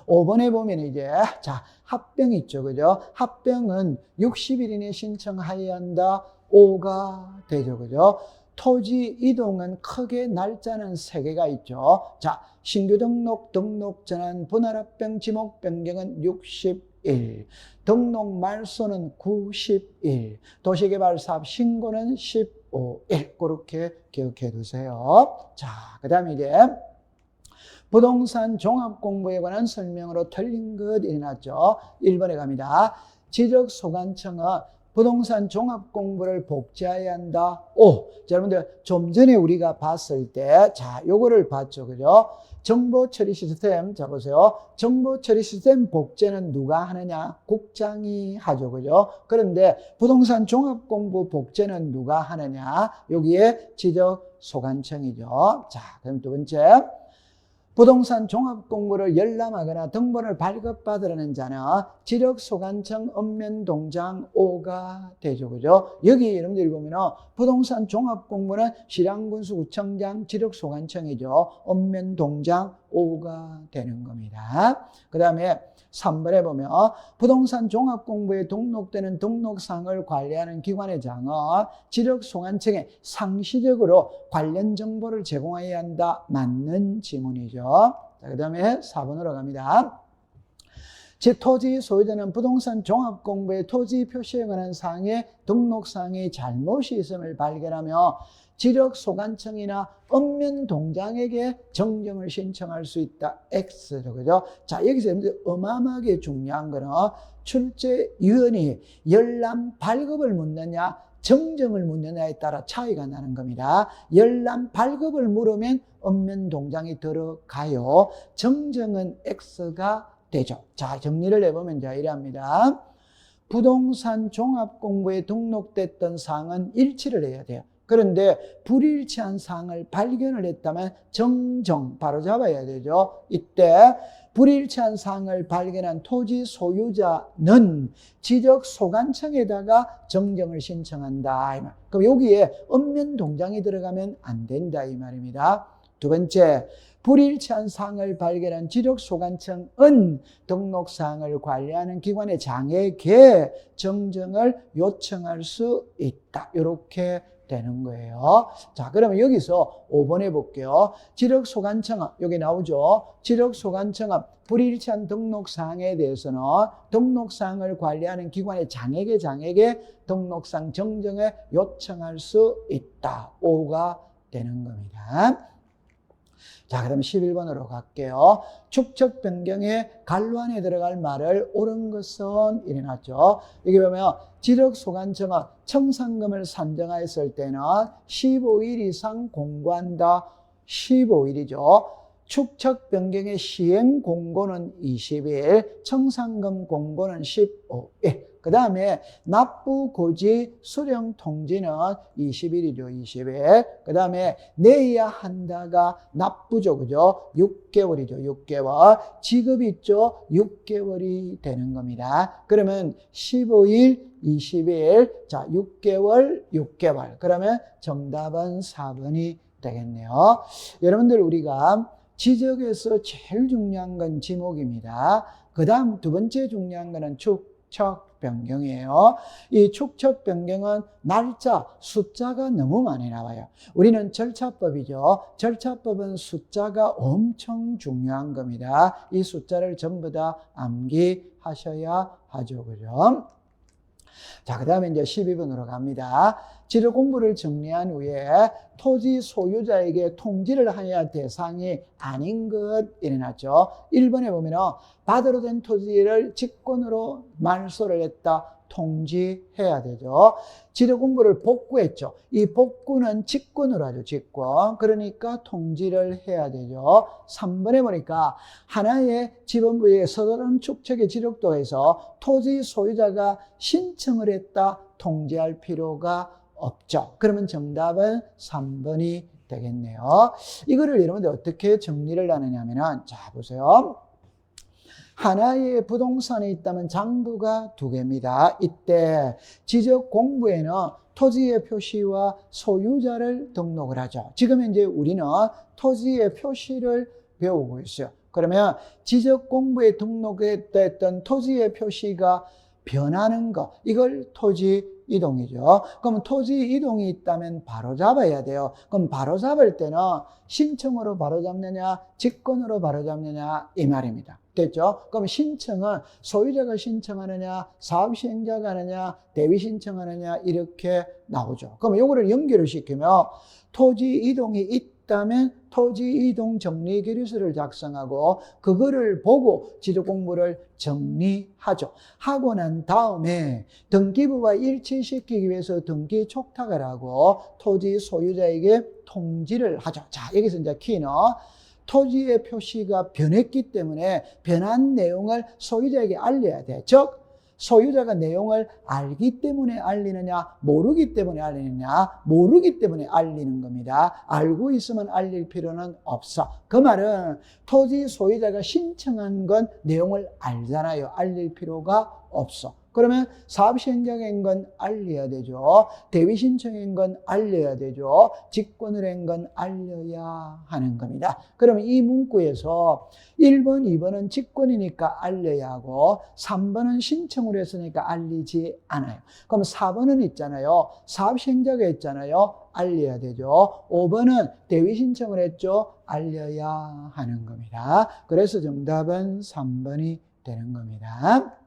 5번에 보면 이제, 자, 합병 있죠. 그죠? 합병은 60일 이내에 신청하여야 한다. 5가 되죠. 그죠? 토지 이동은 크게 날짜는 3개가 있죠. 자, 신규 등록, 등록 전환, 분할합병, 지목 변경은 60일, 등록 말소는 90일, 도시개발사업 신고는 15일. 그렇게 기억해 두세요. 자, 그 다음에 이제 부동산 종합공부에 관한 설명으로 틀린 것 일어났죠. 1번에 갑니다. 지적소관청은 부동산 종합공부를 복제해야 한다. 오, 자, 여러분들 좀 전에 우리가 봤을 때, 자, 요거를 봤죠. 그죠? 정보처리 시스템, 자, 보세요. 정보처리 시스템 복제는 누가 하느냐? 국장이 하죠. 그죠? 그런데 부동산 종합공부 복제는 누가 하느냐? 여기에 지적소관청이죠. 자, 그럼 두 번째. 부동산 종합공부를 열람하거나 등본을 발급받으려는 자는 지력소관청 읍면동장 5가 되죠. 그죠? 여기 여러분들이 보면 부동산 종합공부는 실양군수구청장 지력소관청이죠. 읍면동장 5가 되는 겁니다. 그 다음에 3번에 보면 부동산 종합공부에 등록되는 등록사항을 관리하는 기관의 장은 지력소관청에 상시적으로 관련 정보를 제공해야 한다. 맞는 지문이죠. 자, 그 다음에 4번으로 갑니다. 토지 소유자는 부동산 종합공부의 토지 표시에 관한 사항에 등록사항에 잘못이 있음을 발견하며 지력소관청이나 읍면동장에게 정정을 신청할 수 있다. X죠. 그죠? 자, 여기서 어마어마하게 중요한 거는 출제위원이 열람 발급을 묻느냐, 정정을 묻느냐에 따라 차이가 나는 겁니다. 열람 발급을 물으면 읍면동장이 들어가요. 정정은 X가 되죠. 자, 정리를 해보면 자, 이래합니다. 부동산 종합공부에 등록됐던 사항은 일치를 해야 돼요. 그런데 불일치한 사항을 발견을 했다면 정정 바로 잡아야 되죠. 이때 불일치한 사항을 발견한 토지 소유자는 지적소관청에다가 정정을 신청한다. 그럼 여기에 읍면동장이 들어가면 안 된다 이 말입니다. 두 번째, 불일치한 사항을 발견한 지적소관청은 등록사항을 관리하는 기관의 장에게 정정을 요청할 수 있다. 이렇게 되는 거예요. 자, 그러면 여기서 5번 해볼게요. 지력소관청은, 여기 나오죠. 지력소관청은 불일치한 등록사항에 대해서는 등록사항을 관리하는 기관의 장에게 등록사항 정정을 요청할 수 있다. 5가 되는 겁니다. 자, 그럼 11번으로 갈게요. 축척 변경에 갈로 안에 들어갈 말을 옳은 것은 이래 놨죠. 여기 보면 지적소관청은 청산금을 산정하였을 때는 15일 이상 공고한다. 15일이죠. 축척 변경의 시행 공고는 20일, 청산금 공고는 15일. 그 다음에 납부 고지 수령 통지는 20일이죠. 20일. 그 다음에 내야 한다가 납부죠. 그죠? 6개월이죠. 6개월. 지급이 있죠. 6개월이 되는 겁니다. 그러면 15일, 20일. 자, 6개월, 6개월. 그러면 정답은 4번이 되겠네요. 여러분들, 우리가 지적에서 제일 중요한 건 지목입니다. 그 다음 두 번째 중요한 거는 축척 변경이에요. 이 축척 변경은 날짜, 숫자가 너무 많이 나와요. 우리는 절차법이죠. 절차법은 숫자가 엄청 중요한 겁니다. 이 숫자를 전부 다 암기하셔야 하죠. 그죠? 자, 그 다음에 이제 12번으로 갑니다. 지적 공부를 정리한 후에 토지 소유자에게 통지를 하여야 대상이 아닌 것 일어났죠. 1번에 보면 받으로 된 토지를 직권으로 말소를 했다. 통지해야 되죠. 지적 공부를 복구했죠. 이 복구는 직권으로 하죠. 직권. 그러니까 통지를 해야 되죠. 3번에 보니까 하나의 지번부에 서다른 축척의 지적도에서 토지 소유자가 신청을 했다. 통지할 필요가 없죠. 그러면 정답은 3번이 되겠네요. 이거를 여러분들 어떻게 정리를 하느냐면은, 자, 보세요. 하나의 부동산이 있다면 장부가 2개입니다. 이때 지적 공부에는 토지의 표시와 소유자를 등록을 하죠. 지금 이제 우리는 토지의 표시를 배우고 있어요. 그러면 지적 공부에 등록됐던 토지의 표시가 변하는 거, 이걸 토지 이동이죠. 그럼 토지 이동이 있다면 바로 잡아야 돼요. 그럼 바로 잡을 때는 신청으로 바로 잡느냐, 직권으로 바로 잡느냐, 이 말입니다. 됐죠? 그럼 신청은 소유자가 신청하느냐, 사업시행자가 하느냐, 대위 신청하느냐, 이렇게 나오죠. 그럼 요거를 연결을 시키면 토지 이동이 있다면 토지 이동 정리 기류서를 작성하고 그거를 보고 지적 공부를 정리하죠. 하고 난 다음에 등기부와 일치시키기 위해서 등기 촉탁을 하고 토지 소유자에게 통지를 하죠. 자, 여기서 이제 키는 토지의 표시가 변했기 때문에 변한 내용을 소유자에게 알려야 돼. 즉, 소유자가 내용을 알기 때문에 알리느냐, 모르기 때문에 알리느냐, 모르기 때문에 알리는 겁니다. 알고 있으면 알릴 필요는 없어. 그 말은 토지 소유자가 신청한 건 내용을 알잖아요. 알릴 필요가 없어. 그러면 사업시행자인 건 알려야 되죠. 대위 신청인 건 알려야 되죠. 직권을 한 건 알려야 하는 겁니다. 그러면 이 문구에서 1번, 2번은 직권이니까 알려야 하고 3번은 신청으로 했으니까 알리지 않아요. 그럼 4번은 있잖아요. 사업시행자가 있잖아요. 알려야 되죠. 5번은 대위 신청을 했죠. 알려야 하는 겁니다. 그래서 정답은 3번이 되는 겁니다.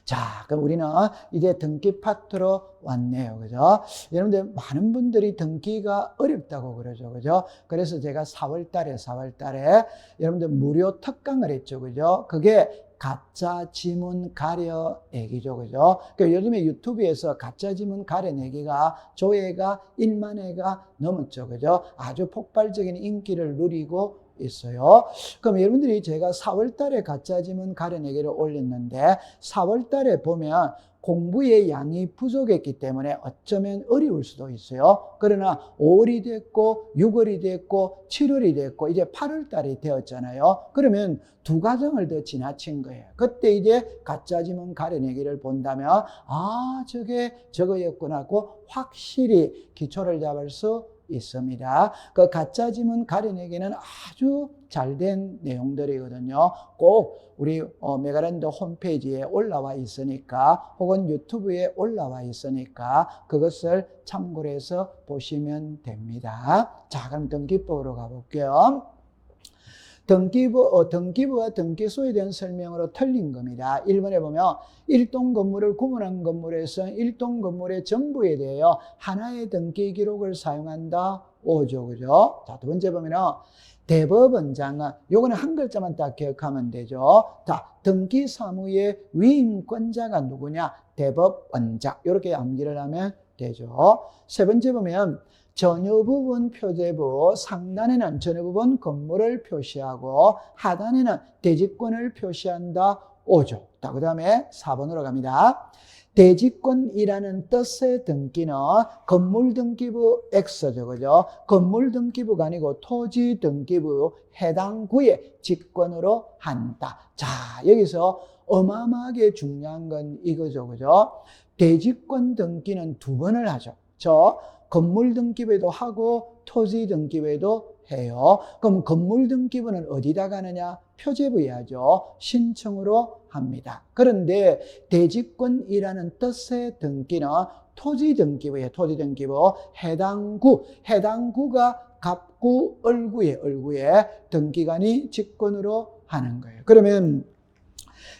자, 그럼 우리는 이제 등기 파트로 왔네요. 그죠? 여러분들, 많은 분들이 등기가 어렵다고 그러죠. 그죠? 그래서 제가 4월 달에 여러분들 무료 특강을 했죠. 그죠? 그게 가짜 지문 가려내기죠. 그죠? 그러니까 요즘에 유튜브에서 가짜 지문 가려내기가 조회가 1만 회가 넘었죠. 그죠? 아주 폭발적인 인기를 누리고 있어요. 그럼 여러분들이 제가 4월 달에 가짜 지문 가려내기를 올렸는데 4월 달에 보면 공부의 양이 부족했기 때문에 어쩌면 어려울 수도 있어요. 그러나 5월이 됐고 6월이 됐고 7월이 됐고 이제 8월 달이 되었잖아요. 그러면 2과정을 더 지나친 거예요. 그때 이제 가짜 지문 가려내기를 본다면 저게 저거였구나 하고 확실히 기초를 잡을 수 있습니다. 그 가짜 지문 가려내기는 아주 잘된 내용들이거든요. 꼭 우리 메가랜드 홈페이지에 올라와 있으니까 혹은 유튜브에 올라와 있으니까 그것을 참고로 해서 보시면 됩니다. 자, 그럼 등기법으로 가볼게요. 등기부와 등기소에 대한 설명으로 틀린 겁니다. 1번에 보면 일동 건물을 구분한 건물에서 일동 건물의 전부에 대하여 하나의 등기 기록을 사용한다. 5죠. 그죠? 자, 두 번째 보면은 대법원장은 요거는 한 글자만 딱 기억하면 되죠. 자, 등기 사무의 위임권자가 누구냐? 대법원장. 이렇게 암기를 하면 되죠. 세 번째 보면 전유 부분 표제부, 상단에는 전유 부분 건물을 표시하고 하단에는 대지권을 표시한다. 5죠. 자, 그 다음에 4번으로 갑니다. 대지권이라는 뜻의 등기는 건물등기부 X죠. 그죠? 건물등기부가 아니고 토지등기부 해당 구의 직권으로 한다. 자, 여기서 어마어마하게 중요한 건 이거죠. 그죠? 대지권 등기는 두 번을 하죠. 건물등기부에도 하고 토지등기부에도 해요. 그럼 건물등기부는 어디다 가느냐? 표제부에 하죠. 신청으로 합니다. 그런데 대지권이라는 뜻의 등기는 토지등기부에 토지등기부 해당구가 갑구 을구에 등기관이 직권으로 하는 거예요. 그러면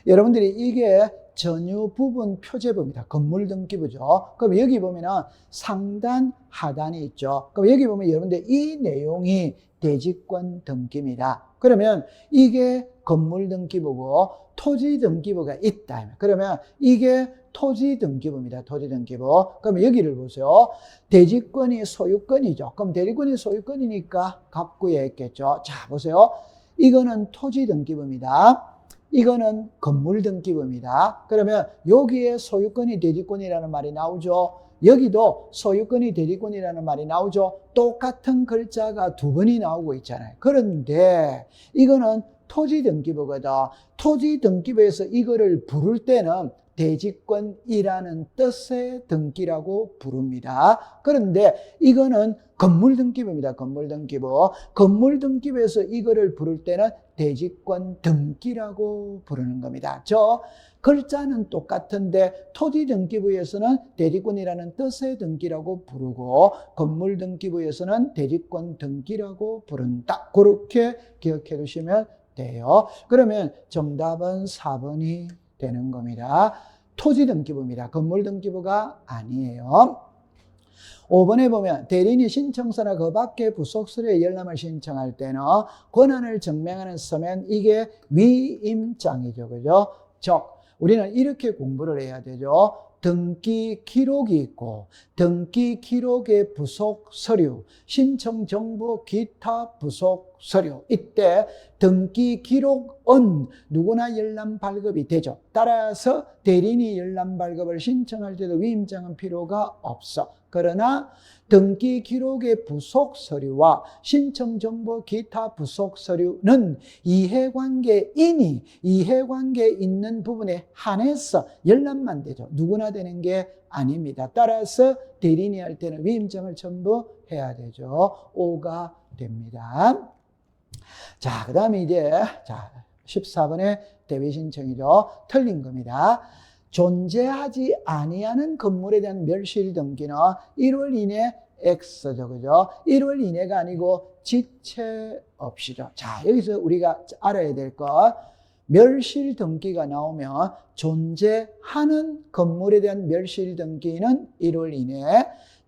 여러분들이 이게 전유 부분 표제부입니다. 건물 등기부죠. 그럼 여기 보면은 상단 하단이 있죠. 그럼 여기 보면 여러분들 이 내용이 대지권 등기입니다. 그러면 이게 건물 등기부고 토지 등기부가 있다. 그러면 이게 토지 등기부입니다. 토지 등기부. 그럼 여기를 보세요. 대지권이 소유권이죠. 그럼 대지권이 소유권이니까 갑구에 있겠죠. 자, 보세요. 이거는 토지 등기부입니다. 이거는 건물 등기부입니다. 그러면 여기에 소유권이 대지권이라는 말이 나오죠. 여기도 소유권이 대지권이라는 말이 나오죠. 똑같은 글자가 두 번이 나오고 있잖아요. 그런데 이거는 토지 등기부거든. 토지 등기부에서 이거를 부를 때는 대지권이라는 뜻의 등기라고 부릅니다. 그런데 이거는 건물 등기부입니다. 건물 등기부. 건물 등기부에서 이거를 부를 때는 대지권 등기라고 부르는 겁니다. 글자는 똑같은데 토지 등기부에서는 대지권이라는 뜻의 등기라고 부르고 건물 등기부에서는 대지권 등기라고 부른다. 그렇게 기억해 두시면 돼요. 그러면 정답은 4번이 되는 겁니다. 토지 등기부입니다. 건물 등기부가 아니에요. 5번에 보면 대리인이 신청서나 그 밖의 부속서류의 열람을 신청할 때는 권한을 증명하는 서면 이게 위임장이죠. 그죠? 즉 우리는 이렇게 공부를 해야 되죠. 등기 기록이 있고 등기 기록의 부속 서류, 신청 정보 기타 부속 서류. 이때 등기 기록은 누구나 열람 발급이 되죠. 따라서 대리인이 열람 발급을 신청할 때도 위임장은 필요가 없어. 그러나 등기 기록의 부속 서류와 신청 정보 기타 부속 서류는 이해관계인이 이해관계 있는 부분에 한해서 열람만 되죠. 누구나 되는 게 아닙니다. 따라서 대리인이 할 때는 위임장을 전부 해야 되죠. 5가 됩니다. 자, 그 다음에 이제 14번의 대위 신청이죠. 틀린 겁니다. 존재하지 아니하는 건물에 대한 멸실 등기는 1월 이내 X죠. 그죠? 1월 이내가 아니고 지체 없이죠. 자, 여기서 우리가 알아야 될 것. 멸실 등기가 나오면 존재하는 건물에 대한 멸실 등기는 1월 이내,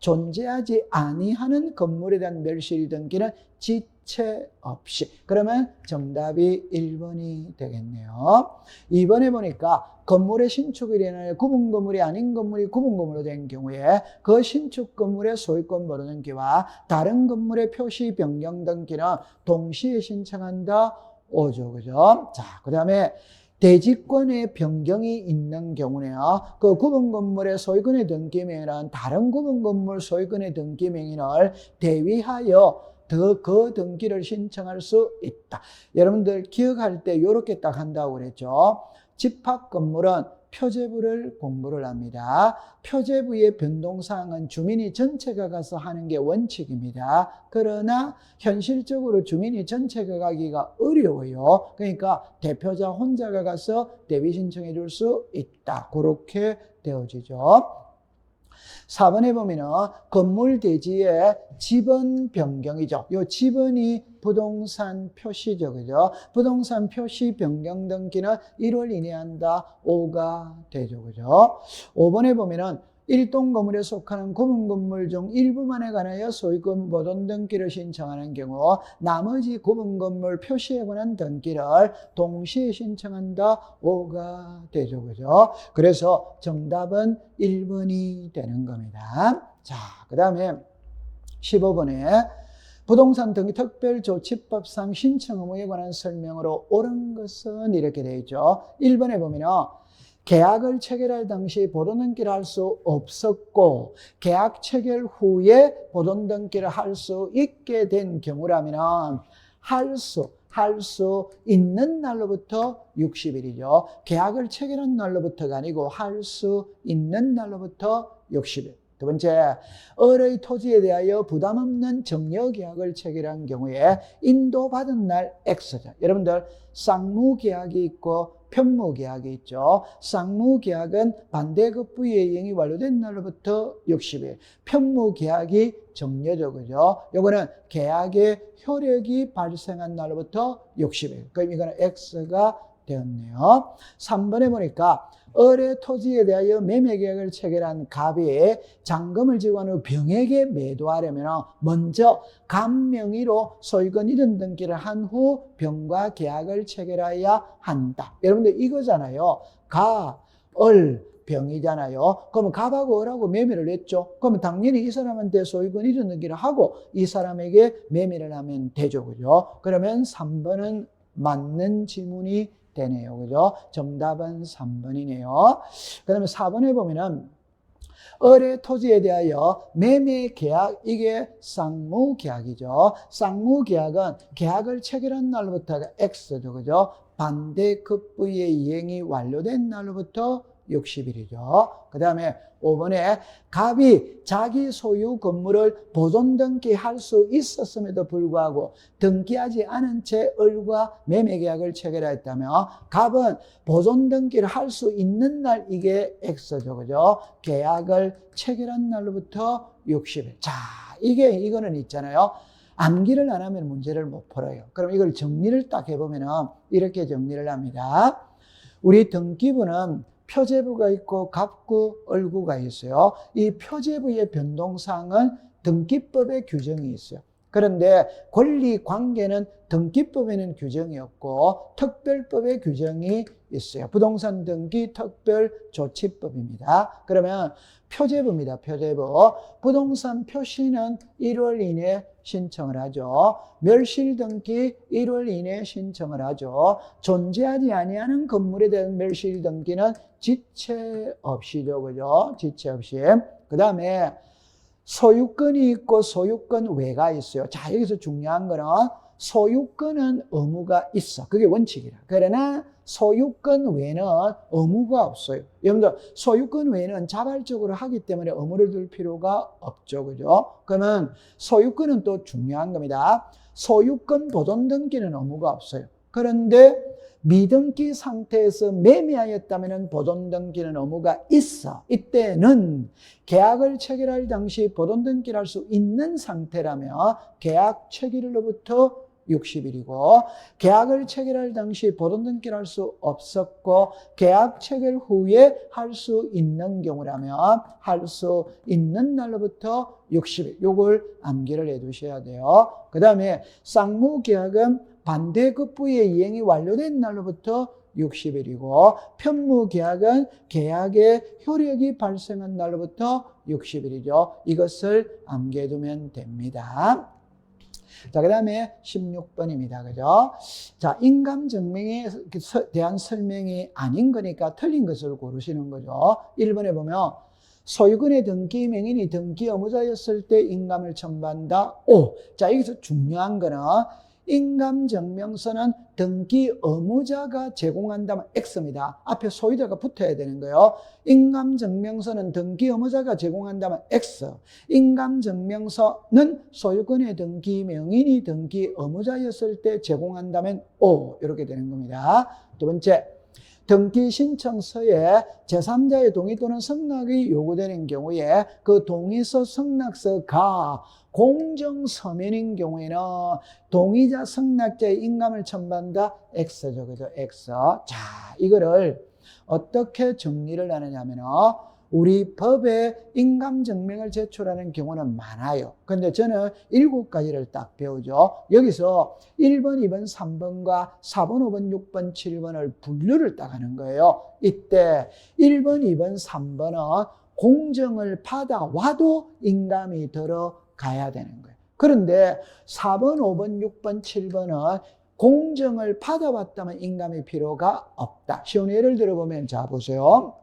존재하지 아니하는 건물에 대한 멸실 등기는 지체 없이. 그러면 정답이 1번이 되겠네요. 2번에 보니까 건물의 신축을 인하여 구분 건물이 아닌 건물이 구분 건물로 된 경우에 그 신축 건물의 소유권 모르는 등기와 다른 건물의 표시 변경 등기는 동시에 신청한다. 5죠. 그죠? 자, 그 다음에 대지권의 변경이 있는 경우에요. 그 구분 건물의 소유권의 등기 명의는 다른 구분 건물 소유권의 등기 명의를 대위하여 그 등기를 신청할 수 있다. 여러분들 기억할 때 이렇게 딱 한다고 그랬죠. 집합 건물은 표제부를 공부를 합니다. 표제부의 변동사항은 주민이 전체가 가서 하는 게 원칙입니다. 그러나 현실적으로 주민이 전체가 가기가 어려워요. 그러니까 대표자 혼자가 가서 대위 신청해 줄 수 있다. 그렇게 되어지죠. 4번에 보면은 건물 대지의 지번 변경이죠. 요 지번이 부동산 표시죠. 그죠? 부동산 표시 변경 등기는 1월 이내에 한다. 5가 되죠. 그죠? 5번에 보면은 일동 건물에 속하는 구분 건물 중 일부만에 관하여 소유권 보존 등기를 신청하는 경우 나머지 구분 건물 표시에 관한 등기를 동시에 신청한다. 5가 되죠. 그죠? 그래서 정답은 1번이 되는 겁니다. 자, 그 다음에 15번에 부동산 등기 특별조치법상 신청 의무에 관한 설명으로 옳은 것은 이렇게 되어 있죠. 1번에 보면은 계약을 체결할 당시 보존등기를 할 수 없었고 계약 체결 후에 보존등기를 할 수 있게 된 경우라면 할 수 있는 날로부터 60일이죠. 계약을 체결한 날로부터가 아니고 할 수 있는 날로부터 60일. 두 번째, 을의 토지에 대하여 부담 없는 정려계약을 체결한 경우에 인도받은 날 X죠. 여러분들 쌍무계약이 있고 편무계약이 있죠. 쌍무계약은 반대급부의 이행이 완료된 날로부터 60일, 편무계약이 정려죠. 그죠? 요거는 계약의 효력이 발생한 날로부터 60일. 그럼 이거는 X가 되었네요. 3번에 보니까 을의 토지에 대하여 매매계약을 체결한 갑이 잔금을 지급한 후 병에게 매도하려면 먼저 갑 명의로 소유권 이전 등기를 한 후 병과 계약을 체결해야 한다. 여러분들 이거잖아요. 가, 을, 병이잖아요. 그러면 갑하고 을하고 매매를 했죠. 그러면 당연히 이 사람한테 소유권 이전 등기를 하고 이 사람에게 매매를 하면 되죠. 그죠? 그러면 3번은 맞는 지문이 되네요. 그죠? 정답은 3번이네요. 그 다음에 4번에 보면은 을의 토지에 대하여 매매 계약, 이게 쌍무계약이죠. 쌍무계약은 계약을 체결한 날로부터가 X죠. 그죠? 반대급부의 이행이 완료된 날로부터 60일이죠. 그 다음에 5번에 갑이 자기 소유 건물을 보존 등기할 수 있었음에도 불구하고 등기하지 않은 채 을과 매매계약을 체결했다면 갑은 보존 등기를 할 수 있는 날, 이게 X죠. 그죠? 계약을 체결한 날로부터 60일. 자, 이거는 있잖아요. 암기를 안 하면 문제를 못 풀어요. 그럼 이걸 정리를 딱 해보면은 이렇게 정리를 합니다. 우리 등기부는 표제부가 있고 갑구, 을구가 있어요. 이 표제부의 변동사항은 등기법에 규정이 있어요. 그런데 권리관계는 등기법에는 규정이 없고 특별법에 규정이 있어요. 부동산 등기 특별조치법입니다. 그러면 표제부입니다. 표제부. 부동산 표시는 1월 이내에 신청을 하죠. 멸실등기 1월 이내에 신청을 하죠. 존재하지 아니하는 건물에 대한 멸실등기는 지체 없이죠. 그죠? 지체 없이. 그 다음에 소유권이 있고 소유권 외가 있어요. 자, 여기서 중요한 거는 소유권은 의무가 있어. 그게 원칙이라. 그러나 소유권 외에는 의무가 없어요. 여러분들 소유권 외에는 자발적으로 하기 때문에 의무를 둘 필요가 없죠. 그죠? 그러면 소유권은 또 중요한 겁니다. 소유권 보존 등기는 의무가 없어요. 그런데 미등기 상태에서 매매하였다면 보존 등기는 의무가 있어. 이때는 계약을 체결할 당시 보존 등기를 할 수 있는 상태라면 계약 체결일로부터 60일이고 계약을 체결할 당시 보존 등기를 할 수 없었고 계약 체결 후에 할 수 있는 경우라면 할 수 있는 날로부터 60일. 요걸 암기를 해 두셔야 돼요. 그 다음에 쌍무계약은 반대급부의 이행이 완료된 날로부터 60일이고 편무계약은 계약의 효력이 발생한 날로부터 60일이죠. 이것을 암기해 두면 됩니다. 자, 그 다음에 16번입니다. 그죠? 자, 인감증명에 대한 설명이 아닌 거니까 틀린 것을 고르시는 거죠. 1번에 보면 소유권의 등기 명인이 등기 의무자였을 때 인감을 첨부한다. 오. 자, 여기서 중요한 거는 인감증명서는 등기 의무자가 제공한다면 X입니다. 앞에 소유자가 붙어야 되는 거예요. 인감증명서는 등기 의무자가 제공한다면 X. 인감증명서는 소유권의 등기 명인이 등기 의무자였을 때 제공한다면 O. 이렇게 되는 겁니다. 두 번째, 등기 신청서에 제3자의 동의 또는 승낙이 요구되는 경우에 그 동의서 승낙서가 공정서면인 경우에는 동의자 승낙자의 인감을 첨부한다. X죠. 그죠? X. 자, 이거를 어떻게 정리를 하느냐면은 우리 법에 인감증명을 제출하는 경우는 많아요. 근데 저는 7가지를 딱 배우죠. 여기서 1번, 2번, 3번과 4번, 5번, 6번, 7번을 분류를 딱 하는 거예요. 이때 1번, 2번, 3번은 공정을 받아와도 인감이 들어가야 되는 거예요. 그런데 4번, 5번, 6번, 7번은 공정을 받아왔다면 인감의 필요가 없다. 쉬운 예를 들어보면 자 보세요.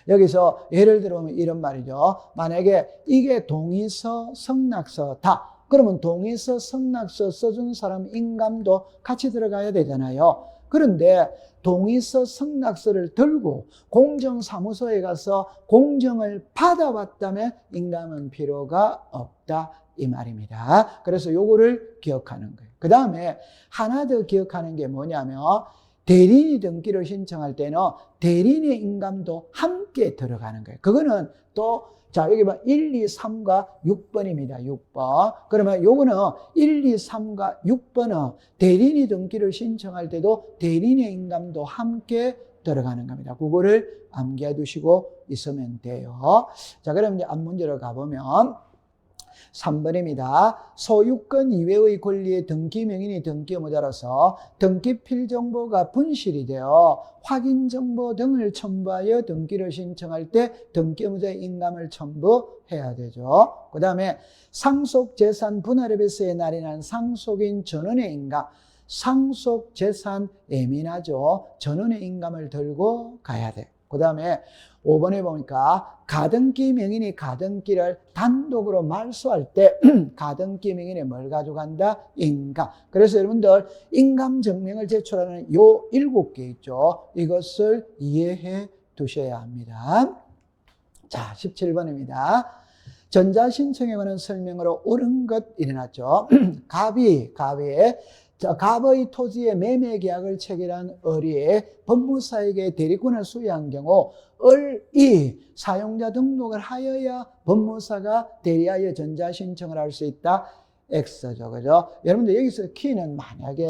여기서 예를 들어보면 이런 말이죠. 만약에 이게 동의서, 승낙서다. 그러면 동의서, 승낙서 써준 사람 인감도 같이 들어가야 되잖아요. 그런데 동의서, 승낙서를 들고 공정사무소에 가서 공정을 받아왔다면 인감은 필요가 없다. 이 말입니다. 그래서 요거를 기억하는 거예요. 그 다음에 하나 더 기억하는 게 뭐냐면 대리인이 등기를 신청할 때는 대리인의 인감도 함께 들어가는 거예요. 그거는 또, 자, 여기 봐. 1, 2, 3과 6번입니다. 6번. 그러면 요거는 1, 2, 3과 6번은 대리인이 등기를 신청할 때도 대리인의 인감도 함께 들어가는 겁니다. 그거를 암기해 두시고 있으면 돼요. 자, 그럼 이제 앞문제로 가보면 3번입니다. 소유권 이외의 권리의 등기 명인이 등기 의무자로서 등기 필정보가 분실이 되어 확인 정보 등을 첨부하여 등기를 신청할 때 등기 의무자의 인감을 첨부해야 되죠. 그 다음에 상속재산 분할협의서에 날인한 상속인 전원의 인감, 상속재산 예민하죠. 전원의 인감을 들고 가야 돼. 그 다음에 5번에 보니까 가등기 명인이 가등기를 단독으로 말소할 때 가등기 명인이 뭘 가져간다? 인감. 그래서 여러분들 인감 증명을 제출하는 요 7개 있죠. 이것을 이해해 두셔야 합니다. 자, 17번입니다. 전자신청에 관한 설명으로 옳은 것 일어났죠. 갑의 토지의 매매 계약을 체결한 을이 법무사에게 대리권을 수여한 경우 을이 사용자 등록을 하여야 법무사가 대리하여 전자신청을 할 수 있다. X죠. 그죠? 여러분들 여기서 키는 만약에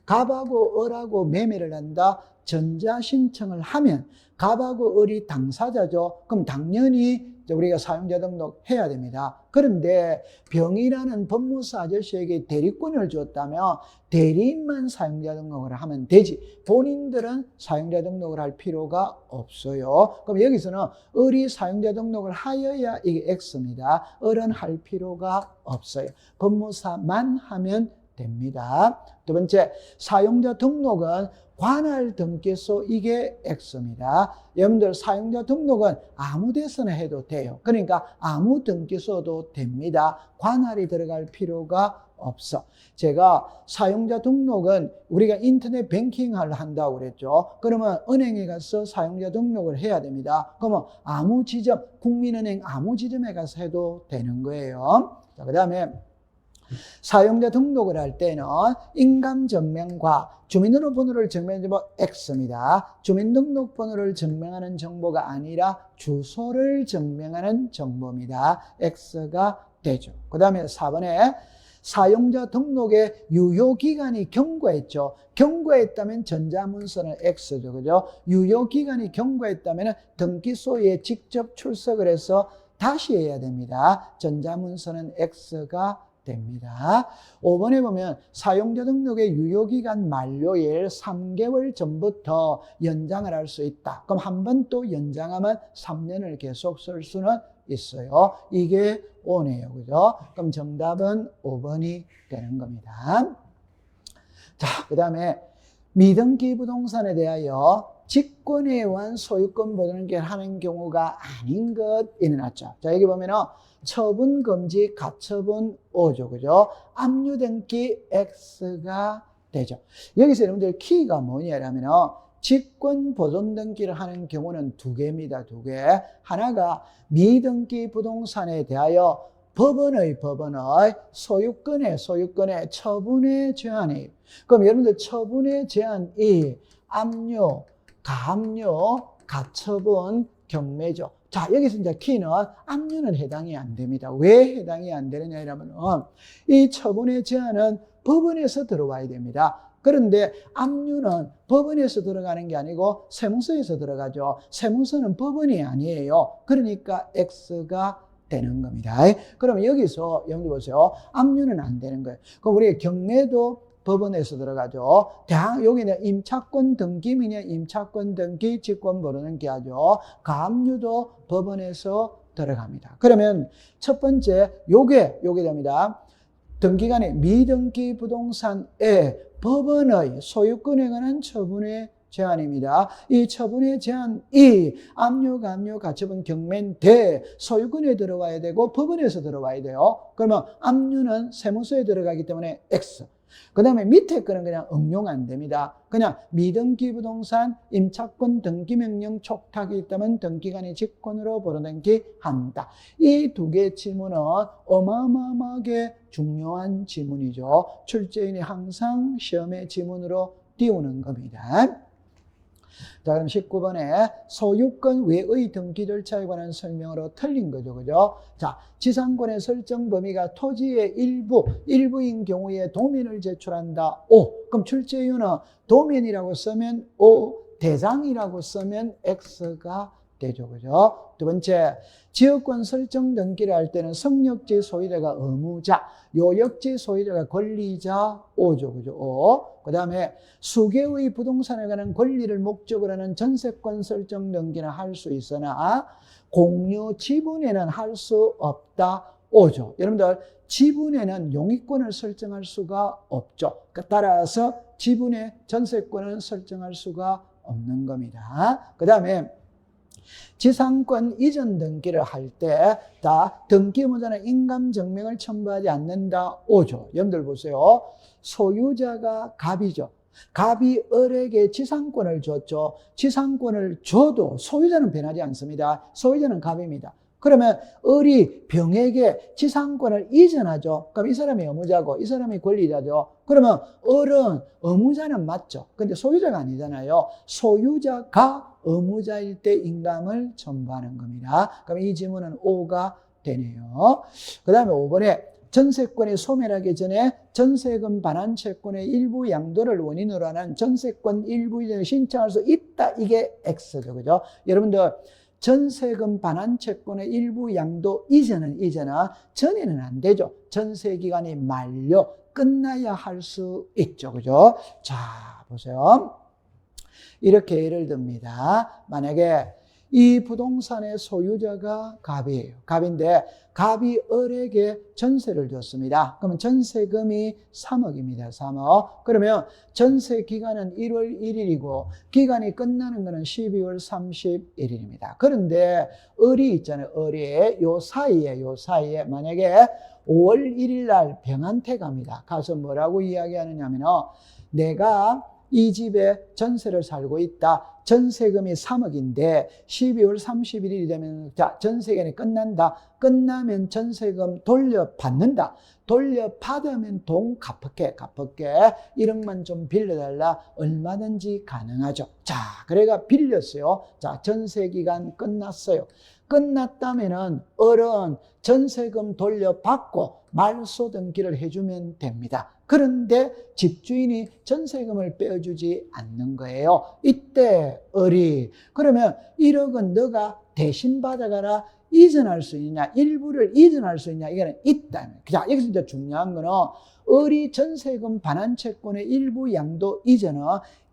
갑하고 을하고 매매를 한다. 전자신청을 하면 갑하고 을이 당사자죠. 그럼 당연히 우리가 사용자 등록해야 됩니다. 그런데 병이라는 법무사 아저씨에게 대리권을 줬다면 대리인만 사용자 등록을 하면 되지 본인들은 사용자 등록을 할 필요가 없어요. 그럼 여기서는 을이 사용자 등록을 하여야 이게 X입니다. 을은 할 필요가 없어요. 법무사만 하면 됩니다. 두 번째, 사용자 등록은 관할 등기소 이게 X입니다. 여러분들 사용자 등록은 아무 데서나 해도 돼요. 그러니까 아무 등기소도 됩니다. 관할이 들어갈 필요가 없어. 제가 사용자 등록은 우리가 인터넷 뱅킹을 한다고 그랬죠. 그러면 은행에 가서 사용자 등록을 해야 됩니다. 그러면 아무 지점, 국민은행 아무 지점에 가서 해도 되는 거예요. 자, 그 다음에 사용자 등록을 할 때는 인감증명과 주민등록번호를 증명하는 정보 X입니다. 주민등록번호를 증명하는 정보가 아니라 주소를 증명하는 정보입니다. X가 되죠. 그 다음에 4번에 사용자 등록의 유효기간이 경과했죠. 경과했다면 전자문서는 X죠. 그죠? 유효기간이 경과했다면 등기소에 직접 출석을 해서 다시 해야 됩니다. 전자문서는 X가 됩니다. 5번에 보면 사용자 등록의 유효기간 만료일 3개월 전부터 연장을 할 수 있다. 그럼 한 번 또 연장하면 3년을 계속 쓸 수는 있어요. 이게 O네요. 그죠? 그럼 정답은 5번이 되는 겁니다. 자, 그 다음에 미등기 부동산에 대하여 직권에 의한 소유권 보존을 하는 경우가 아닌 것 일어났죠. 자, 여기 보면은 처분 금지 가처분 O죠. 그죠? 압류등기 X가 되죠. 여기서 여러분들 키가 뭐냐면은 직권 보존 등기를 하는 경우는 2개입니다. 2개. 하나가 미등기 부동산에 대하여 법원의 소유권의 처분의 제한이에요. 그럼 여러분들 처분의 제한이 압류, 가압류, 가처분, 경매죠. 자, 여기서 이제 키는 압류는 해당이 안 됩니다. 왜 해당이 안 되느냐 이러면은 이 처분의 제한은 법원에서 들어와야 됩니다. 그런데 압류는 법원에서 들어가는 게 아니고 세무서에서 들어가죠. 세무서는 법원이 아니에요. 그러니까 X가 되는 겁니다. 그러면 여기서 여러분들 보세요. 압류는 안 되는 거예요. 그럼 우리 경매도 법원에서 들어가죠. 여기는 임차권 등기면요. 임차권 등기, 직권 모르는 게 하죠. 가압류도 법원에서 들어갑니다. 그러면 첫 번째, 요게 됩니다. 등기간의 미등기 부동산의 법원의 소유권에 관한 처분의 제한입니다. 이 처분의 제한이 압류, 가압류, 가처분, 경매인데 소유권에 들어와야 되고 법원에서 들어와야 돼요. 그러면 압류는 세무서에 들어가기 때문에 X. 그 다음에 밑에 거는 그냥 응용 안 됩니다. 그냥 미등기 부동산 임차권 등기명령 촉탁이 있다면 등기간의 직권으로 보도등기한다. 이 두 개의 지문은 어마어마하게 중요한 지문이죠. 출제인이 항상 시험의 지문으로 띄우는 겁니다. 자, 그럼 19번에 소유권 외의 등기 절차에 관한 설명으로 틀린 거죠. 그죠? 자, 지상권의 설정 범위가 토지의 일부인 경우에 도면을 제출한다. O. 그럼 출제 이유는 도면이라고 쓰면 O, 대상이라고 쓰면 X가 되죠. 그죠? 두 번째, 지역권 설정 등기를 할 때는 성역지 소유자가 의무자, 요역지 소유자가 권리자 O죠. 그죠? O. 그 다음에 수개의 부동산에 관한 권리를 목적으로 하는 전세권 설정 등기는 할 수 있으나 공유 지분에는 할 수 없다. O죠. 여러분들 지분에는 용익권을 설정할 수가 없죠. 따라서 지분의 전세권을 설정할 수가 없는 겁니다. 그 다음에 지상권 이전 등기를 할 때 다 등기무자는 인감증명을 첨부하지 않는다. O죠. 여러분들 보세요. 소유자가 갑이죠. 갑이 을에게 지상권을 줬죠. 지상권을 줘도 소유자는 변하지 않습니다. 소유자는 갑입니다. 그러면 을이 병에게 지상권을 이전하죠. 그럼 이 사람이 의무자고 이 사람이 권리자죠. 그러면 을은 의무자는 맞죠. 근데 소유자가 아니잖아요. 소유자가 의무자일 때 인감을 첨부하는 겁니다. 그럼 이 지문은 O가 되네요. 그 다음에 5번에 전세권이 소멸하기 전에 전세금 반환 채권의 일부 양도를 원인으로 하는 전세권 일부 이전을 신청할 수 있다. 이게 X죠. 그죠? 여러분들 전세금 반환 채권의 일부 양도 이전은 전에는 안 되죠. 전세 기간이 만료 끝나야 할 수 있죠. 그죠? 자, 보세요. 이렇게 예를 듭니다. 만약에 이 부동산의 소유자가 갑이에요. 갑인데 갑이 을에게 전세를 줬습니다. 그러면 전세금이 3억입니다. 3억. 그러면 전세 기간은 1월 1일이고 기간이 끝나는 것은 12월 31일입니다. 그런데 을이 있잖아요. 을이 요 사이에 만약에 5월 1일 날 병한테 갑니다. 가서 뭐라고 이야기하느냐면 내가 이 집에 전세를 살고 있다. 전세금이 3억인데 12월 31일이 되면 자, 전세기간이 끝난다. 끝나면 전세금 돌려받는다. 돌려받으면 돈 갚을게. 1억만 좀 빌려달라. 얼마든지 가능하죠. 자, 그래가 빌렸어요. 자, 전세기간 끝났어요. 끝났다면은 을은 전세금 돌려받고 말소 등기를 해주면 됩니다. 그런데 집주인이 전세금을 빼어주지 않는 거예요. 이때 을이 그러면 1억은 너가 대신 받아가라. 이전할 수 있냐, 일부를 이전할 수 있냐, 이거는 있다. 자, 여기서 이제 중요한 거는 을이 전세금 반환 채권의 일부 양도 이전은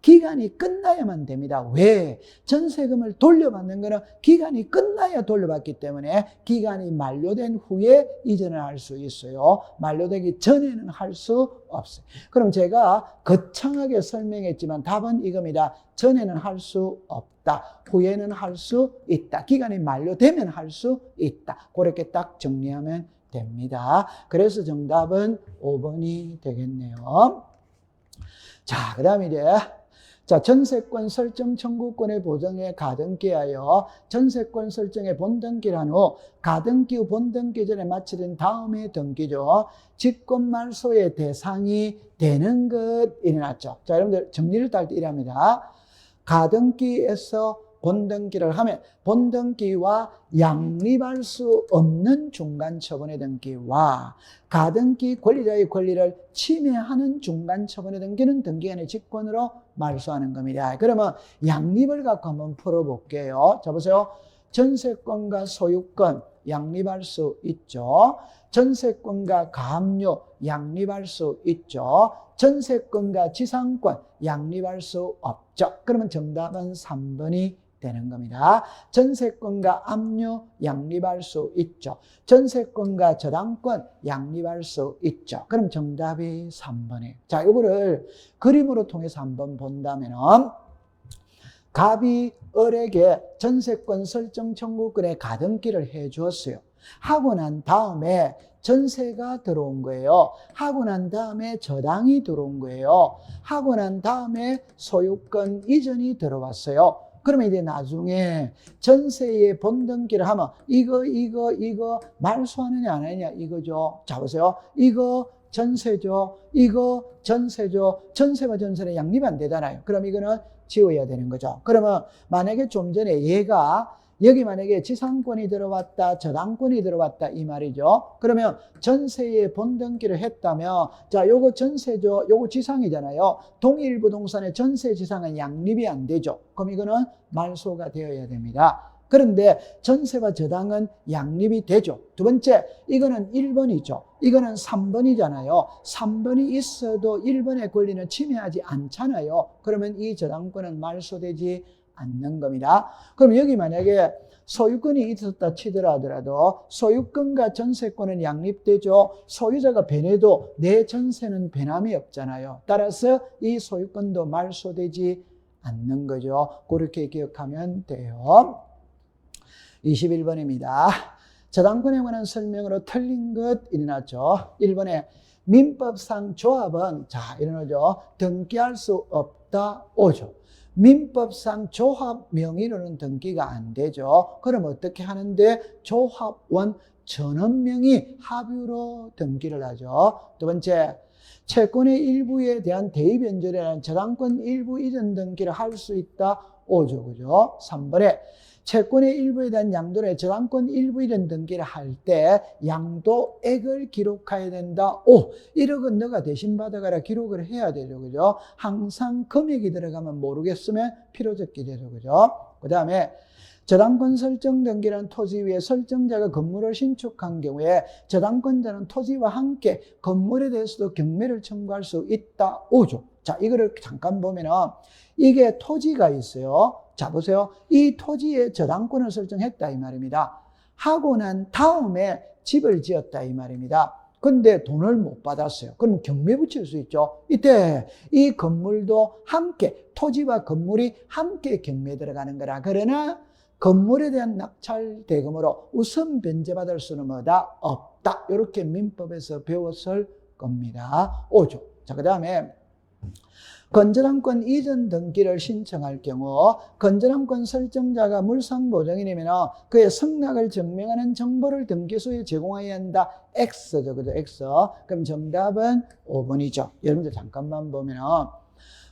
기간이 끝나야만 됩니다. 왜? 전세금을 돌려받는 거는 기간이 끝나야 돌려받기 때문에 기간이 만료된 후에 이전을 할 수 있어요. 만료되기 전에는 할 수 없어요. 그럼 제가 거창하게 설명했지만 답은 이겁니다. 전에는 할 수 없다. 후에는 할 수 있다. 기간이 만료되면 할 수 있다. 그렇게 딱 정리하면 됩니다. 그래서 정답은 5번이 되겠네요. 자, 그 다음에 이제 자, 전세권 설정 청구권의 보정에 가등기하여 전세권 설정의 본등기를 한 후 가등기 후 본등기 전에 마치된 다음에 등기죠. 직권 말소의 대상이 되는 것 일어났죠. 자, 여러분들 정리를 딸 때 이랍니다. 가등기에서 본등기를 하면 본등기와 양립할 수 없는 중간처분의 등기와 가등기 권리자의 권리를 침해하는 중간처분의 등기는 등기관의 직권으로 말소하는 겁니다. 그러면 양립을 갖고 한번 풀어볼게요. 자, 보세요. 전세권과 소유권 양립할 수 있죠. 전세권과 가압류 양립할 수 있죠. 전세권과 지상권 양립할 수 없죠. 그러면 정답은 3번이 되는 겁니다. 전세권과 압류 양립할 수 있죠. 전세권과 저당권 양립할 수 있죠. 그럼 정답이 3번이에요. 자, 이거를 그림으로 통해서 한번 본다면은 갑이 을에게 전세권 설정 청구권에 가등기를 해 주었어요. 하고 난 다음에 전세가 들어온 거예요. 하고 난 다음에 저당이 들어온 거예요. 하고 난 다음에 소유권 이전이 들어왔어요. 그러면 이제 나중에 전세의 본등기를 하면 이거 말소하느냐 안 하느냐 이거죠. 자, 보세요. 이거 전세죠. 이거 전세죠. 전세와 전세는 양립 안 되잖아요. 그럼 이거는 지워야 되는 거죠. 그러면 만약에 좀 전에 얘가 여기 만약에 지상권이 들어왔다, 저당권이 들어왔다 이 말이죠. 그러면 전세의 본등기를 했다면 자, 요거 전세죠. 요거 지상이잖아요. 동일 부동산의 전세 지상은 양립이 안 되죠. 그럼 이거는 말소가 되어야 됩니다. 그런데 전세와 저당은 양립이 되죠. 두 번째, 이거는 1번이죠. 이거는 3번이잖아요. 3번이 있어도 1번의 권리는 침해하지 않잖아요. 그러면 이 저당권은 말소되지 않는 겁니다. 그럼 여기 만약에 소유권이 있었다 치더라도 소유권과 전세권은 양립되죠. 소유자가 변해도 내 전세는 변함이 없잖아요. 따라서 이 소유권도 말소되지 않는 거죠. 그렇게 기억하면 돼요. 21번입니다. 저당권에 관한 설명으로 틀린 것 일어났죠. 1번에 민법상 조합은 자 일어나죠. 등기할 수 없다 오죠. 민법상 조합 명의로는 등기가 안 되죠. 그럼 어떻게 하는데 조합원 전원명의 합유로 등기를 하죠. 두 번째, 채권의 일부에 대한 대의 변절이라는 저당권 일부 이전 등기를 할 수 있다 오죠. 그죠? 3번에 채권의 일부에 대한 양도의 저당권 일부 이전 등기를 할 때 양도액을 기록해야 된다. 1억은 너가 대신 받아가라 기록을 해야 되죠. 그죠? 항상 금액이 들어가면 모르겠으면 필요적기 되죠. 그죠? 그 다음에 저당권 설정 등기란 토지 위에 설정자가 건물을 신축한 경우에 저당권자는 토지와 함께 건물에 대해서도 경매를 청구할 수 있다. 5조. 자, 이거를 잠깐 보면은 이게 토지가 있어요. 자, 보세요. 이 토지에 저당권을 설정했다 이 말입니다. 하고 난 다음에 집을 지었다 이 말입니다. 근데 돈을 못 받았어요. 그럼 경매 붙일 수 있죠. 이때 이 건물도 함께 토지와 건물이 함께 경매에 들어가는 거라. 그러나 건물에 대한 낙찰 대금으로 우선 변제받을 수는 뭐다? 없다. 이렇게 민법에서 배웠을 겁니다. 5조. 자, 그 다음에 건전함권 이전 등기를 신청할 경우 건전함권 설정자가 물상보증인이면 그의 성락을 증명하는 정보를 등기소에 제공해야 한다. X죠. 그죠? X. 그럼 정답은 5번이죠. 여러분들 잠깐만 보면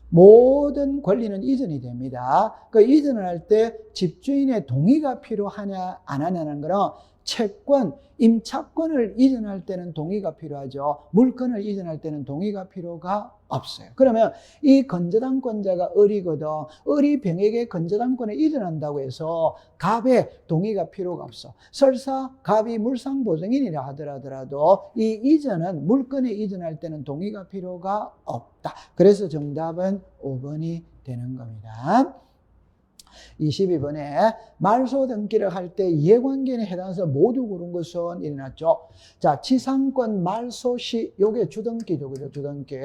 모든 권리는 이전이 됩니다. 그 이전을 할 때 집주인의 동의가 필요하냐 안 하냐는 거는 채권, 임차권을 이전할 때는 동의가 필요하죠. 물건을 이전할 때는 동의가 필요가 없어요. 그러면 이 건저당권자가 을이거든. 을이 병에게 건저당권을 이전한다고 해서 갑의 동의가 필요가 없어. 설사 갑이 물상보증인이라 하더라도 이 이전은 물건에 이전할 때는 동의가 필요가 없다. 그래서 정답은 5번이 되는 겁니다. 22번에 말소 등기를 할 때 이해관계에 해당해서 모두 고른 것은 일어났죠. 자, 지상권 말소 시 요게 주등기죠. 그죠? 주등기.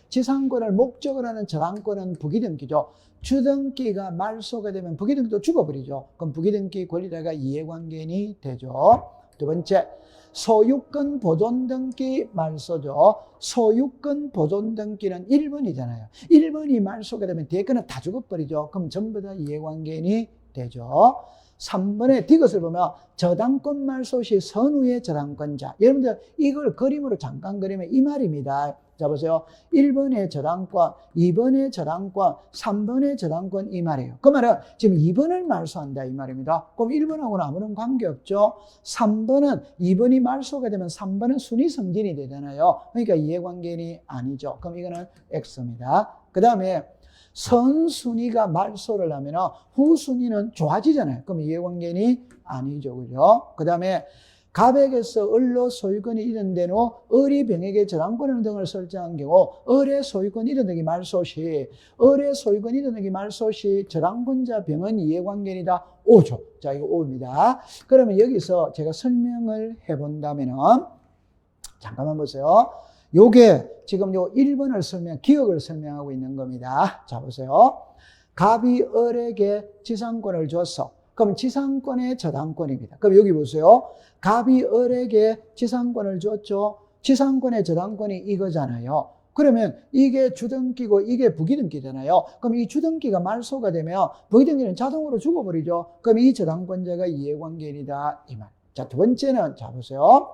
지상권을 목적으로 하는 저당권은 부기등기죠. 주등기가 말소가 되면 부기등기도 죽어버리죠. 그럼 부기등기 권리자가 이해관계인이 되죠. 두 번째, 소유권 보존 등기 말소죠. 소유권 보존 등기는 1번이잖아요. 1번이 말소가 되면 뒤에 거는 다 죽어버리죠. 그럼 전부 다 이해관계인이 되죠. 3번에 뒤것을 보면 저당권 말소 시 선후의 저당권자. 여러분들 이걸 그림으로 잠깐 그리면 이 말입니다. 자 보세요. 1번의 저당권, 2번의 저당권, 3번의 저당권 이 말이에요. 그 말은 지금 2번을 말소한다 이 말입니다. 그럼 1번하고는 아무런 관계없죠. 3번은 2번이 말소가 되면 3번은 순위 승진이 되잖아요. 그러니까 이해관계인이 아니죠. 그럼 이거는 X입니다. 그 다음에 선순위가 말소를 하면 후순위는 좋아지잖아요. 그럼 이해관계인이 아니죠. 그죠? 그 다음에 갑에게서 을로 소유권이 이전된 후 을이 병에게 저당권 등을 설정한 경우 을의 소유권 이전되기 말소 시 을의 소유권 이전되기 말소 시 저당권자 병은 이해관계인이다. 5죠. 자, 이거 5입니다. 그러면 여기서 제가 설명을 해본다면은 잠깐만 보세요. 요게 지금 요 1번을 기억을 설명하고 있는 겁니다. 자, 보세요. 갑이 을에게 지상권을 줬어. 그럼 지상권의 저당권입니다. 그럼 여기 보세요. 갑이 을에게 지상권을 줬죠. 지상권의 저당권이 이거잖아요. 그러면 이게 주등기고 이게 부기등기잖아요. 그럼 이 주등기가 말소가 되면 부기등기는 자동으로 죽어버리죠. 그럼 이 저당권자가 이해관계인이다 이 말. 자, 두 번째는 자 보세요.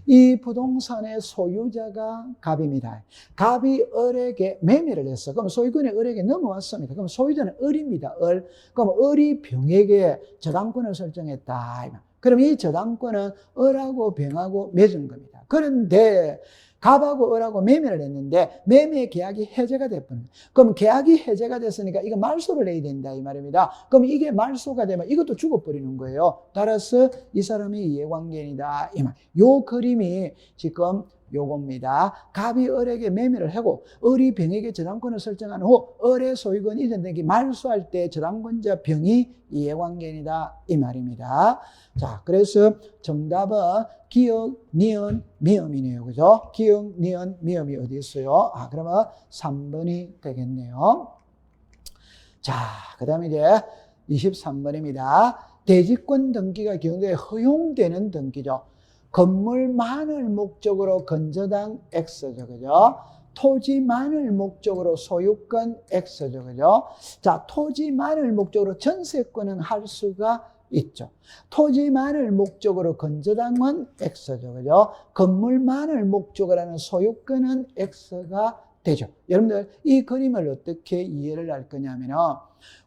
이 부동산의 소유자가 갑입니다. 갑이 을에게 매매를 했어. 그럼 소유권이 을에게 넘어왔습니다. 그럼 소유자는 을입니다. 을. 그럼 을이 병에게 저당권을 설정했다. 그럼 이 저당권은 을하고 병하고 맺은 겁니다. 그런데 갑하고 을하고 매매를 했는데 매매 계약이 해제가 됐거든요. 그럼 계약이 해제가 됐으니까 이거 말소를 해야 된다 이 말입니다. 그럼 이게 말소가 되면 이것도 죽어버리는 거예요. 따라서 이 사람이 이해관계인이다 이 말. 요 그림이 지금 요겁니다. 갑이 을에게 매매를 하고 을이 병에게 저당권을 설정한 후 을의 소유권이 이전되기 말소할 때 저당권자 병이 이해관계인이다 이 말입니다. 자, 그래서 정답은 기역, 니은, 미음이네요. 그죠? 기역, 니은, 미음이 어디 있어요? 아, 그러면 3번이 되겠네요. 자, 그 다음에 이제 23번입니다. 대지권 등기가 경우에 허용되는 등기죠. 건물만을 목적으로 건저당 X죠. 그죠? 토지만을 목적으로 소유권 X죠. 그죠? 자, 토지만을 목적으로 전세권은 할 수가 있죠. 토지만을 목적으로 건저당은 X죠. 그죠? 건물만을 목적으로 하는 소유권은 X가 되죠. 여러분들 이 그림을 어떻게 이해를 할 거냐면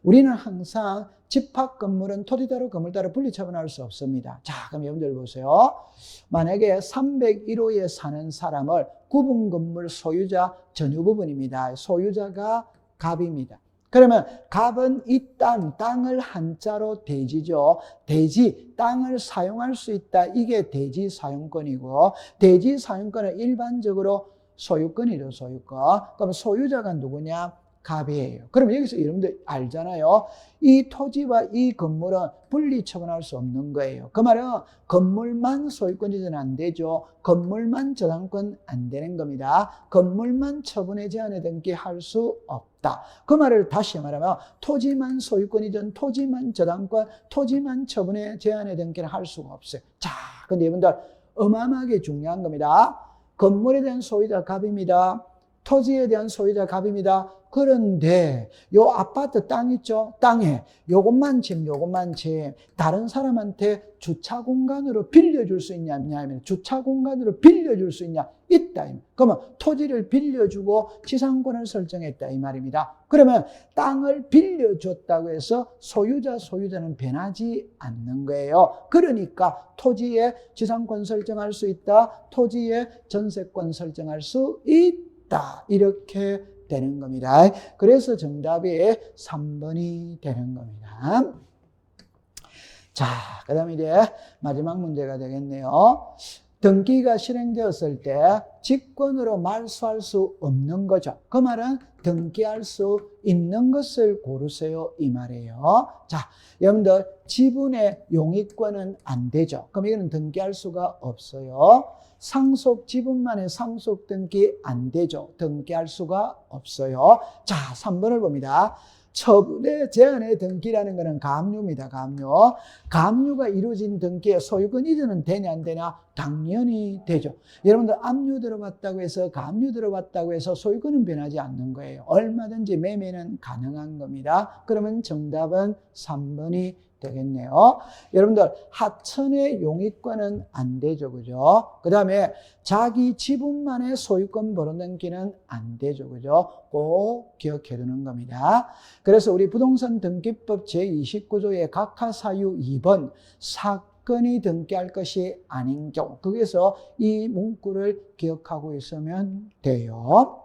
우리는 항상 집합 건물은 토지다로 건물다로 분리처분할 수 없습니다. 자, 그럼 여러분들 보세요. 만약에 301호에 사는 사람을 구분 건물 소유자 전유 부분입니다. 소유자가 갑입니다. 그러면 갑은 이 땅을 한자로 대지죠. 대지, 땅을 사용할 수 있다. 이게 대지 사용권이고 대지 사용권은 일반적으로 소유권이죠. 소유권. 그럼 소유자가 누구냐? 갑이에요. 그럼 여기서 여러분들 알잖아요. 이 토지와 이 건물은 분리 처분할 수 없는 거예요. 그 말은 건물만 소유권 이전 안 되죠. 건물만 저당권 안 되는 겁니다. 건물만 처분에 제한에 등기할 수 없다. 그 말을 다시 말하면 토지만 소유권 이전, 토지만 저당권, 토지만 처분에 제한에 등기를 할 수가 없어요. 자, 근데 여러분들 어마어마하게 중요한 겁니다. 건물에 대한 소유자 갑입니다. 토지에 대한 소유자 갑입니다. 그런데 요 아파트 땅 있죠? 땅에 요것만 집 다른 사람한테 주차 공간으로 빌려줄 수 있냐? 하면 주차 공간으로 빌려줄 수 있냐? 있다. 그러면 토지를 빌려주고 지상권을 설정했다 이 말입니다. 그러면 땅을 빌려줬다고 해서 소유자는 변하지 않는 거예요. 그러니까 토지에 지상권 설정할 수 있다. 토지에 전세권 설정할 수 있다. 이렇게 되는 겁니다. 그래서 정답이 3번이 되는 겁니다. 자, 그 다음에 이제 마지막 문제가 되겠네요. 등기가 실행되었을 때 직권으로 말소할 수 없는 거죠. 그 말은 등기할 수 있는 것을 고르세요 이 말이에요. 자, 여러분들 지분의 용익권은 안 되죠. 그럼 이거는 등기할 수가 없어요. 상속 지분만의 상속 등기 안 되죠. 등기할 수가 없어요. 자, 3번을 봅니다. 처분의 제한의 등기라는 것은 가압류입니다. 가압류가 이루어진 등기에 소유권 이전은 되냐 안 되냐? 당연히 되죠. 여러분들 압류 들어봤다고 해서 가압류 들어봤다고 해서 소유권은 변하지 않는 거예요. 얼마든지 매매는 가능한 겁니다. 그러면 정답은 3번이 되겠네요. 여러분들 하천의 용익권은 안 되죠. 그죠? 그 다음에 자기 지분만의 소유권 벌어넘기는 안 되죠. 그죠? 꼭 기억해 두는 겁니다. 그래서 우리 부동산 등기법 제29조의 각하사유 2번 사건이 등기할 것이 아닌 경우, 거기서 이 문구를 기억하고 있으면 돼요.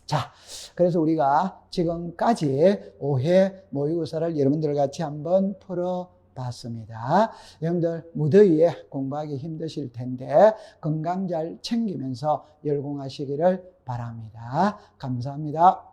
자, 그래서 우리가 지금까지 오해 모의고사를 여러분들 같이 한번 풀어봤습니다. 여러분들 무더위에 공부하기 힘드실 텐데 건강 잘 챙기면서 열공하시기를 바랍니다. 감사합니다.